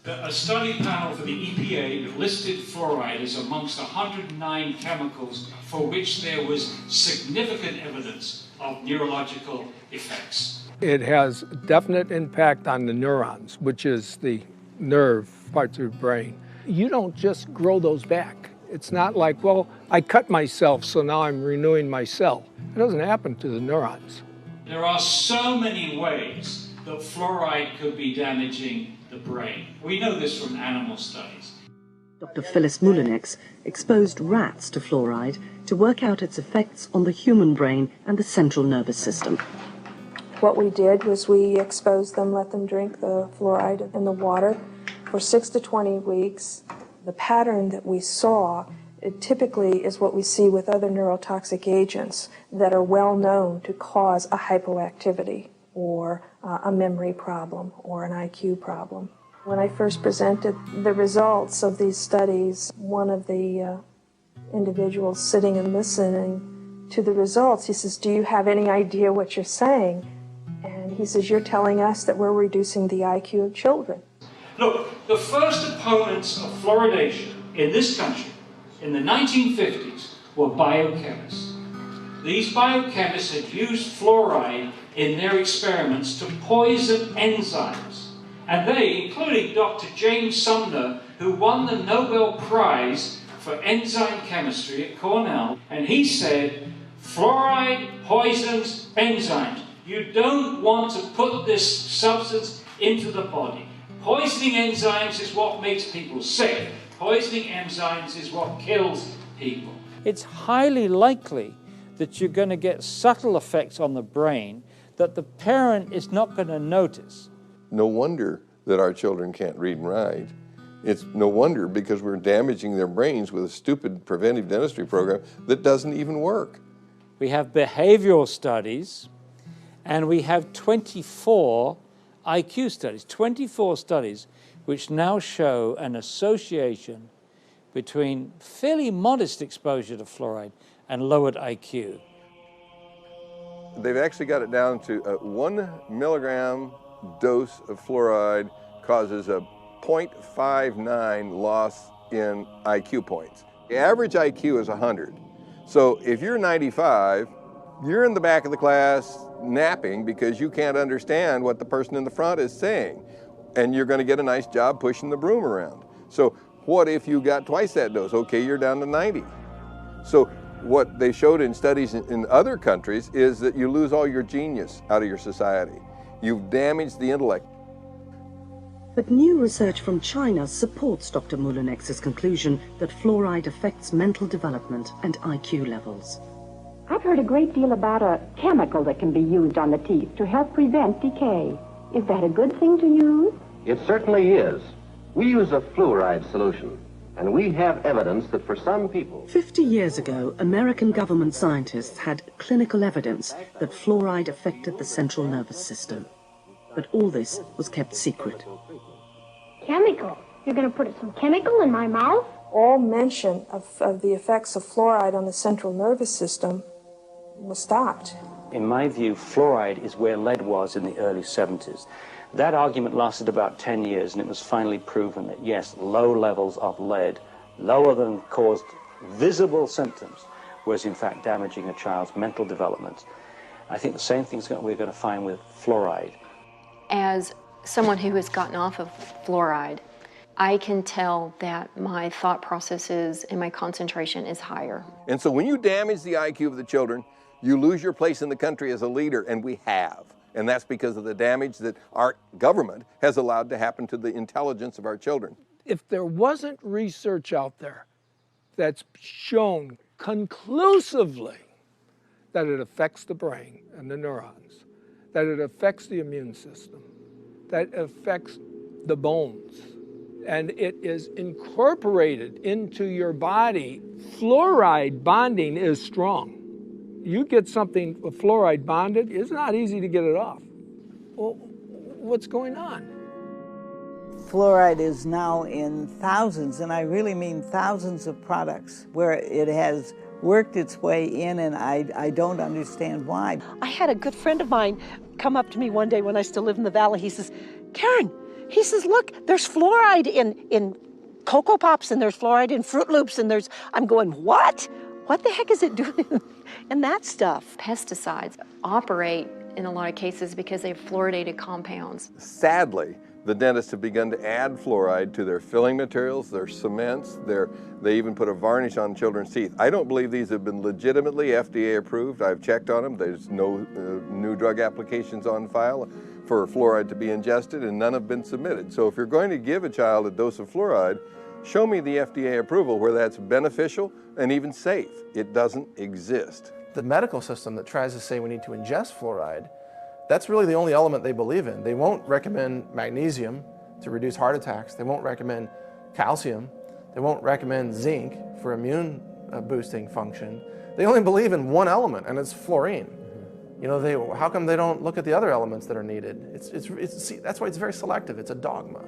[SPEAKER 27] A study panel for the EPA listed fluoride as amongst 109 chemicals for which there was significant evidence of neurological effects.
[SPEAKER 1] It has definite impact on the neurons, which is the nerve parts of the brain. You don't just grow those back. It's not like, well, I cut myself, so now I'm renewing my cell. It doesn't happen to the neurons.
[SPEAKER 27] There are so many ways that fluoride could be damaging the brain. We know this from animal studies.
[SPEAKER 2] Dr. Phyllis Moulinex exposed rats to fluoride to work out its effects on the human brain and the central nervous system.
[SPEAKER 23] What we did was we exposed them, let them drink the fluoride in the water for 6 to 20 weeks. The pattern that we saw, it typically is what we see with other neurotoxic agents that are well known to cause a hypoactivity or a memory problem or an IQ problem. When I first presented the results of these studies, one of the individuals sitting and listening to the results, he says, "Do you have any idea what you're saying?" And he says, "You're telling us that we're reducing the IQ of children."
[SPEAKER 27] Look, the first opponents of fluoridation in this country in the 1950s were biochemists. These biochemists had used fluoride in their experiments to poison enzymes. And they, including Dr. James Sumner, who won the Nobel Prize for enzyme chemistry at Cornell, and he said, fluoride poisons enzymes. You don't want to put this substance into the body. Poisoning enzymes is what makes people sick. Poisoning enzymes is what kills people.
[SPEAKER 16] It's highly likely that you're going to get subtle effects on the brain that the parent is not going to notice.
[SPEAKER 15] No wonder that our children can't read and write. It's no wonder because we're damaging their brains with a stupid preventive dentistry program that doesn't even work.
[SPEAKER 16] We have behavioral studies, and we have 24 IQ studies, 24 studies which now show an association between fairly modest exposure to fluoride and lowered IQ.
[SPEAKER 15] They've actually got it down to a 1 milligram dose of fluoride causes a 0.59 loss in IQ points. The average IQ is 100. So if you're 95, you're in the back of the class napping because you can't understand what the person in the front is saying. And you're going to get a nice job pushing the broom around. So what if you got twice that dose? Okay, you're down to 90. So what they showed in studies in other countries is that you lose all your genius out of your society. You've damaged the intellect.
[SPEAKER 2] But new research from China supports Dr. Moulinex's conclusion that fluoride affects mental development and IQ levels.
[SPEAKER 6] I've heard a great deal about a chemical that can be used on the teeth to help prevent decay. Is that a good thing to use?
[SPEAKER 10] It certainly is. We use a fluoride solution, and we have evidence that for some people...
[SPEAKER 2] 50 years ago, American government scientists had clinical evidence that fluoride affected the central nervous system. But all this was kept secret.
[SPEAKER 6] Chemical? You're going to put some chemical in my mouth?
[SPEAKER 23] All mention of the effects of fluoride on the central nervous system was stopped.
[SPEAKER 14] In my view, fluoride is where lead was in the early 70s. That argument lasted about 10 years, and it was finally proven that, yes, low levels of lead, lower than caused visible symptoms, was in fact damaging a child's mental development. I think the same thing we're going to find with fluoride.
[SPEAKER 11] As someone who has gotten off of fluoride, I can tell that my thought processes and my concentration is higher.
[SPEAKER 15] And so when you damage the IQ of the children, you lose your place in the country as a leader, and we have. And that's because of the damage that our government has allowed to happen to the intelligence of our children.
[SPEAKER 1] If there wasn't research out there that's shown conclusively that it affects the brain and the neurons, that it affects the immune system, that it affects the bones, and it is incorporated into your body, fluoride bonding is strong. You get something with fluoride bonded, it's not easy to get it off. Well, what's going on?
[SPEAKER 3] Fluoride is now in thousands, and I really mean thousands of products where it has worked its way in, and I don't understand why.
[SPEAKER 4] I had a good friend of mine come up to me one day when I still lived in the valley. He says, Karen, he says, look, there's fluoride in Cocoa Pops, and there's fluoride in Fruit Loops, and I'm going, what? What the heck is it doing in that stuff?
[SPEAKER 11] Pesticides operate in a lot of cases because they have fluoridated compounds.
[SPEAKER 15] Sadly, the dentists have begun to add fluoride to their filling materials, their cements, they even put a varnish on children's teeth. I don't believe these have been legitimately FDA approved. I've checked on them. There's no new drug applications on file for fluoride to be ingested, and none have been submitted. So if you're going to give a child a dose of fluoride, show me the FDA approval where that's beneficial and even safe. It doesn't exist.
[SPEAKER 12] The medical system that tries to say we need to ingest fluoride, that's really the only element they believe in. They won't recommend magnesium to reduce heart attacks. They won't recommend calcium. They won't recommend zinc for immune boosting function. They only believe in one element, and it's fluorine. You know, how come they don't look at the other elements that are needed? See, that's why it's very selective. It's a dogma.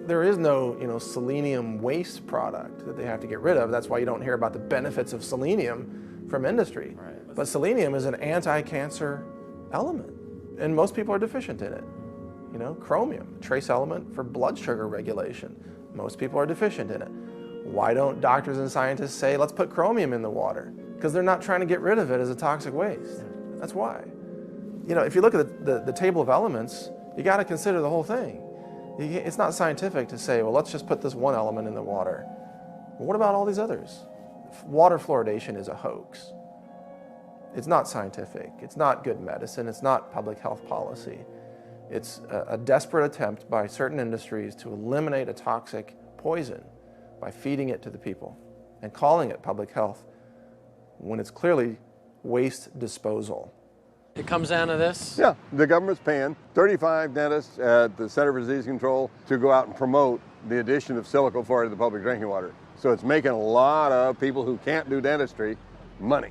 [SPEAKER 12] There is no, selenium waste product that they have to get rid of. That's why you don't hear about the benefits of selenium from industry. Right. But selenium is an anti-cancer element, and most people are deficient in it. Chromium, trace element for blood sugar regulation. Most people are deficient in it. Why don't doctors and scientists say, let's put chromium in the water? Because they're not trying to get rid of it as a toxic waste. That's why. If you look at the table of elements, you got to consider the whole thing. It's not scientific to say, well, let's just put this one element in the water. Well, what about all these others? Water fluoridation is a hoax. It's not scientific. It's not good medicine. It's not public health policy. It's a desperate attempt by certain industries to eliminate a toxic poison by feeding it to the people and calling it public health when it's clearly waste disposal.
[SPEAKER 24] It comes down to this?
[SPEAKER 15] Yeah, the government's paying 35 dentists at the Center for Disease Control to go out and promote the addition of silicon fluoride to the public drinking water. So it's making a lot of people who can't do dentistry money.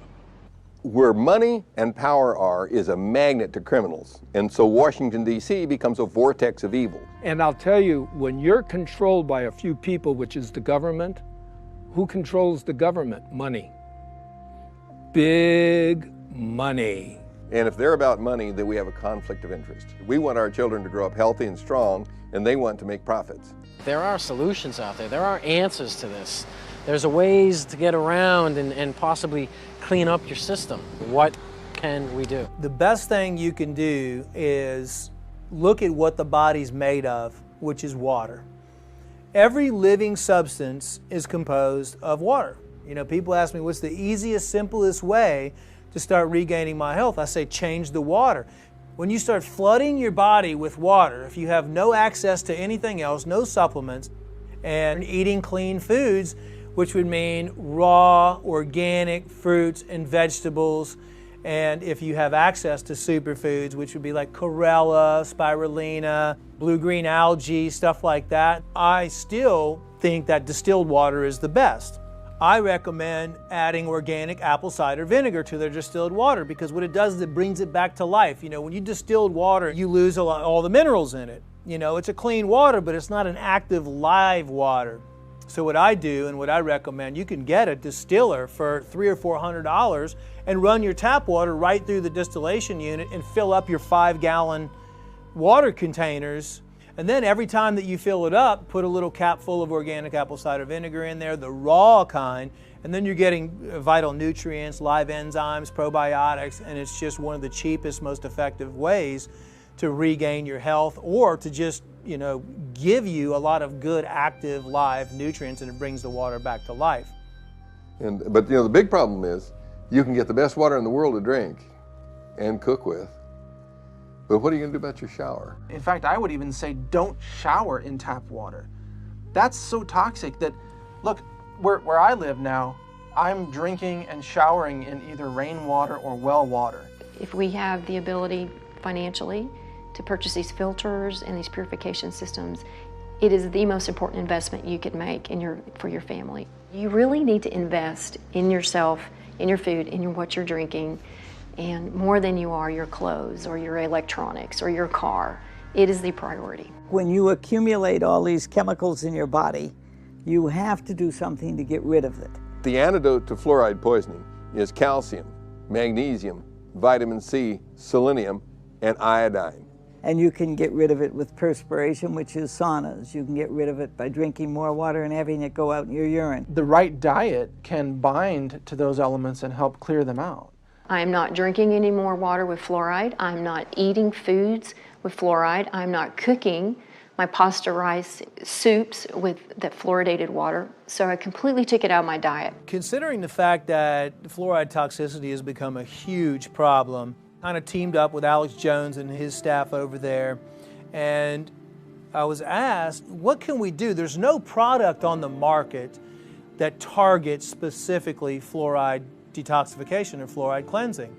[SPEAKER 15] Where money and power are is a magnet to criminals. And so Washington, D.C. becomes a vortex of evil.
[SPEAKER 1] And I'll tell you, when you're controlled by a few people, which is the government, who controls the government? Money. Big money.
[SPEAKER 15] And if they're about money, then we have a conflict of interest. We want our children to grow up healthy and strong, and they want to make profits.
[SPEAKER 24] There are solutions out there. There are answers to this. There's a ways to get around and possibly clean up your system. What can we do?
[SPEAKER 17] The best thing you can do is look at what the body's made of, which is water. Every living substance is composed of water. People ask me, what's the easiest, simplest way to start regaining my health? I say, change the water. When you start flooding your body with water, if you have no access to anything else, no supplements, and eating clean foods, which would mean raw, organic fruits and vegetables, and if you have access to superfoods, which would be like chlorella, spirulina, blue-green algae, stuff like that, I still think that distilled water is the best. I recommend adding organic apple cider vinegar to their distilled water because what it does is it brings it back to life. When you distilled water, you lose all the minerals in it. It's a clean water, but it's not an active live water. So what I do and what I recommend, you can get a distiller for $300 or $400 and run your tap water right through the distillation unit and fill up your 5-gallon water containers. And then every time that you fill it up, put a little cap full of organic apple cider vinegar in there, the raw kind, and then you're getting vital nutrients, live enzymes, probiotics, and it's just one of the cheapest, most effective ways to regain your health or to just, give you a lot of good, active, live nutrients, and it brings the water back to life.
[SPEAKER 15] But the big problem is you can get the best water in the world to drink and cook with, but what are you going to do about your shower?
[SPEAKER 12] In fact, I would even say don't shower in tap water. That's so toxic that, look, where I live now, I'm drinking and showering in either rainwater or well water.
[SPEAKER 11] If we have the ability financially to purchase these filters and these purification systems, it is the most important investment you could make for your family. You really need to invest in yourself, in your food, in what you're drinking, and more than you are your clothes or your electronics or your car. It is the priority.
[SPEAKER 3] When you accumulate all these chemicals in your body, you have to do something to get rid of it.
[SPEAKER 15] The antidote to fluoride poisoning is calcium, magnesium, vitamin C, selenium, and iodine.
[SPEAKER 3] And you can get rid of it with perspiration, which is saunas. You can get rid of it by drinking more water and having it go out in your urine.
[SPEAKER 12] The right diet can bind to those elements and help clear them out.
[SPEAKER 11] I'm not drinking any more water with fluoride. I'm not eating foods with fluoride. I'm not cooking my pasta rice soups with that fluoridated water. So I completely took it out of my diet.
[SPEAKER 17] Considering the fact that fluoride toxicity has become a huge problem, kind of teamed up with Alex Jones and his staff over there, and I was asked, what can we do? There's no product on the market that targets specifically fluoride detoxification or fluoride cleansing.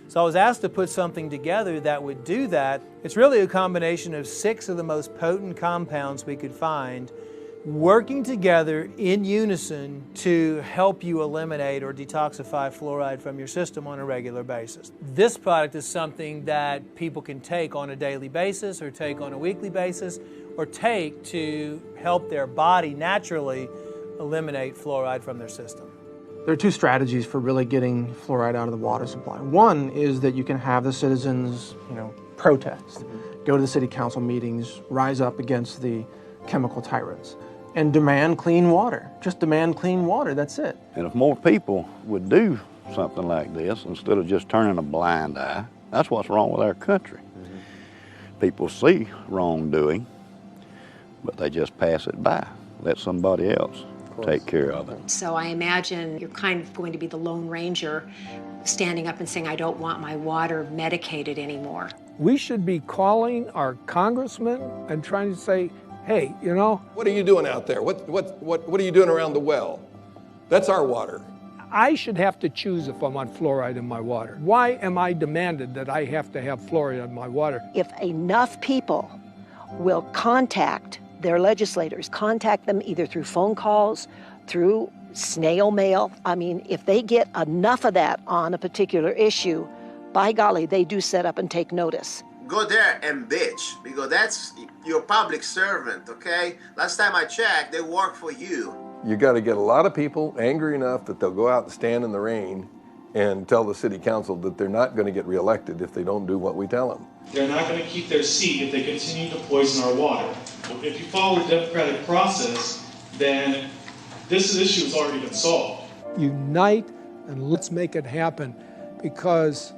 [SPEAKER 17] So I was asked to put something together that would do that. It's really a combination of 6 of the most potent compounds we could find working together in unison to help you eliminate or detoxify fluoride from your system on a regular basis. This product is something that people can take on a daily basis or take on a weekly basis or take to help their body naturally eliminate fluoride from their system.
[SPEAKER 12] There are 2 strategies for really getting fluoride out of the water supply. One is that you can have the citizens, protest, go to the city council meetings, rise up against the chemical tyrants, and demand clean water. Just demand clean water, that's it.
[SPEAKER 5] And if more people would do something like this, instead of just turning a blind eye, that's what's wrong with our country. People see wrongdoing, but they just pass it by, let somebody else take care of it.
[SPEAKER 7] So I imagine you're kind of going to be the Lone Ranger standing up and saying, I don't want my water medicated anymore.
[SPEAKER 1] We should be calling our congressmen and trying to say, hey,
[SPEAKER 15] what are you doing out there? What are you doing around the well? That's our water.
[SPEAKER 1] I should have to choose if I want fluoride in my water. Why am I demanded that I have to have fluoride in my water?
[SPEAKER 4] If enough people will contact their legislators, contact them either through phone calls, through snail mail. I mean, if they get enough of that on a particular issue, by golly, they do set up and take notice.
[SPEAKER 13] Go there and bitch, because that's your public servant, okay? Last time I checked, they work for you.
[SPEAKER 15] You got to get a lot of people angry enough that they'll go out and stand in the rain and tell the city council that they're not going to get reelected if they don't do what we tell them.
[SPEAKER 18] They're not going to keep their seat if they continue to poison our water. If you follow the democratic process, then this issue has already been solved.
[SPEAKER 1] Unite and let's make it happen, because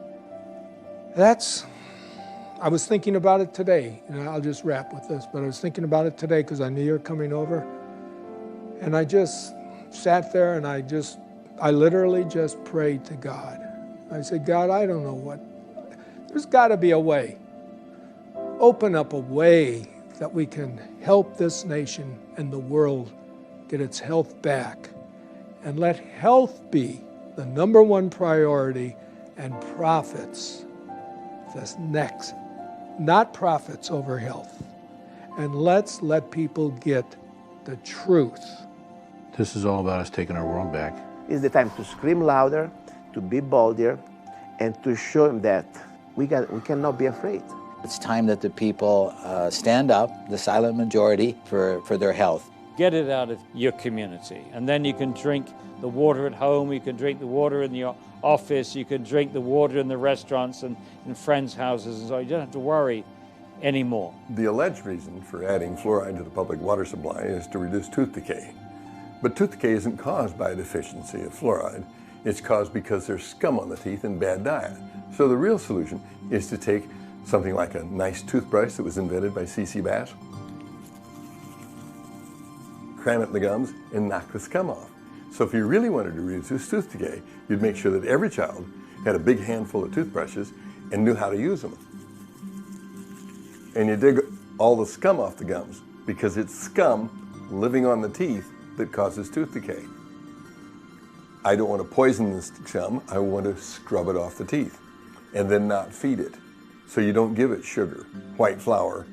[SPEAKER 1] I was thinking about it today, and I'll just wrap with this, but I was thinking about it today because I knew you were coming over, and I just sat there and I literally just prayed to God. I said, God, I don't know there's got to be a way. Open up a way that we can help this nation and the world get its health back, and let health be the #1 priority and profits the next, not profits over health. And let's let people get the truth.
[SPEAKER 22] This is all about us taking our world back.
[SPEAKER 19] It's the time to scream louder, to be bolder, and to show them that we cannot be afraid.
[SPEAKER 20] It's time that the people stand up, the silent majority, for their health.
[SPEAKER 16] Get it out of your community, and then you can drink the water at home, you can drink the water in your office, you can drink the water in the restaurants and in friends' houses, and so you don't have to worry anymore.
[SPEAKER 15] The alleged reason for adding fluoride to the public water supply is to reduce tooth decay. But tooth decay isn't caused by a deficiency of fluoride. It's caused because there's scum on the teeth and bad diet. So the real solution is to take Something like a nice toothbrush that was invented by C.C. Bass. Cram it in the gums and knock the scum off. So if you really wanted to reduce tooth decay, you'd make sure that every child had a big handful of toothbrushes and knew how to use them. And you dig all the scum off the gums because it's scum living on the teeth that causes tooth decay. I don't want to poison the scum, I want to scrub it off the teeth and then not feed it. So you don't give it sugar, white flour,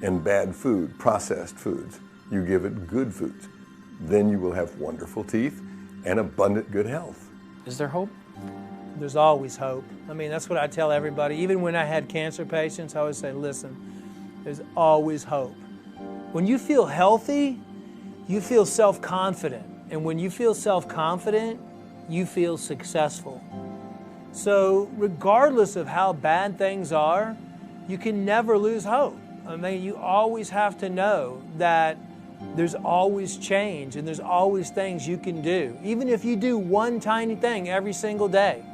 [SPEAKER 15] and bad food, processed foods. You give it good foods. Then you will have wonderful teeth and abundant good health.
[SPEAKER 24] Is there hope?
[SPEAKER 17] There's always hope. I mean, that's what I tell everybody. Even when I had cancer patients, I always say, listen, there's always hope. When you feel healthy, you feel self-confident. And when you feel self-confident, you feel successful. So regardless of how bad things are, you can never lose hope. I mean, you always have to know that there's always change and there's always things you can do. Even if you do one tiny thing every single day,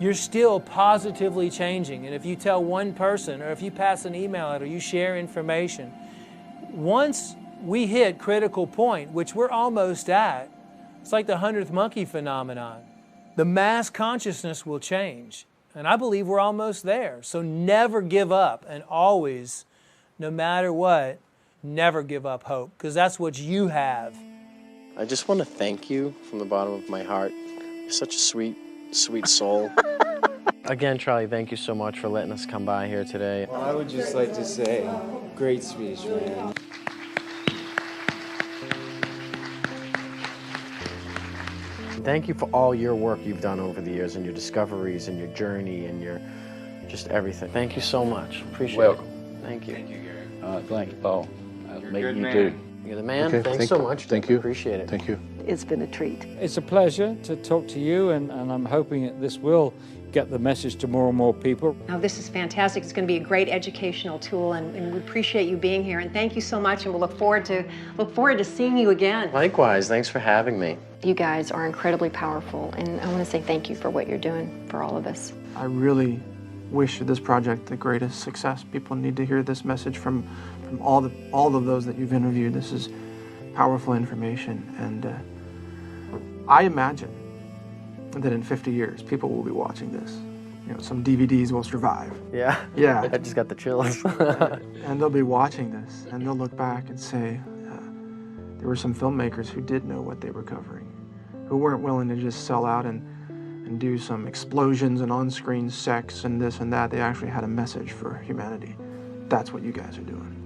[SPEAKER 17] you're still positively changing. And if you tell one person, or if you pass an email out, or you share information, once we hit critical point, which we're almost at, it's like the 100th monkey phenomenon. The mass consciousness will change. And I believe we're almost there. So never give up, and always, no matter what, never give up hope, because that's what you have.
[SPEAKER 24] I just want to thank you from the bottom of my heart. You're such a sweet, sweet soul. Again, Charlie, thank you so much for letting us come by here today.
[SPEAKER 8] Well, I would just like to say, great speech, man.
[SPEAKER 24] Thank you for all your work you've done over the years, and your discoveries, and your journey, and your just everything. Thank you so much. Appreciate
[SPEAKER 5] Welcome.
[SPEAKER 24] it. Thank you.
[SPEAKER 5] Thank you, Gary. Thanks, Paul. Maybe you
[SPEAKER 24] man.
[SPEAKER 5] too.
[SPEAKER 24] You're the man.
[SPEAKER 22] Okay,
[SPEAKER 24] Thanks so much.
[SPEAKER 22] Thank you.
[SPEAKER 24] Appreciate it.
[SPEAKER 22] Thank you.
[SPEAKER 2] It's been a treat.
[SPEAKER 16] It's a pleasure to talk to you, and I'm hoping that this will get the message to more and more people.
[SPEAKER 7] Now, this is fantastic. It's going to be a great educational tool, and we appreciate you being here. And thank you so much, and we'll look forward to seeing you again.
[SPEAKER 24] Likewise. Thanks for having me.
[SPEAKER 11] You guys are incredibly powerful, and I want to say thank you for what you're doing for all of us.
[SPEAKER 9] I really wish this project the greatest success. People need to hear this message from all of those that you've interviewed. This is powerful information, and I imagine that in 50 years, people will be watching this. You know, some DVDs will survive.
[SPEAKER 24] Yeah.
[SPEAKER 9] Yeah.
[SPEAKER 24] I just got the chills.
[SPEAKER 9] And they'll be watching this, and they'll look back and say, there were some filmmakers who did know what they were covering, who weren't willing to just sell out and do some explosions and on-screen sex and this and that. They actually had a message for humanity. That's what you guys are doing.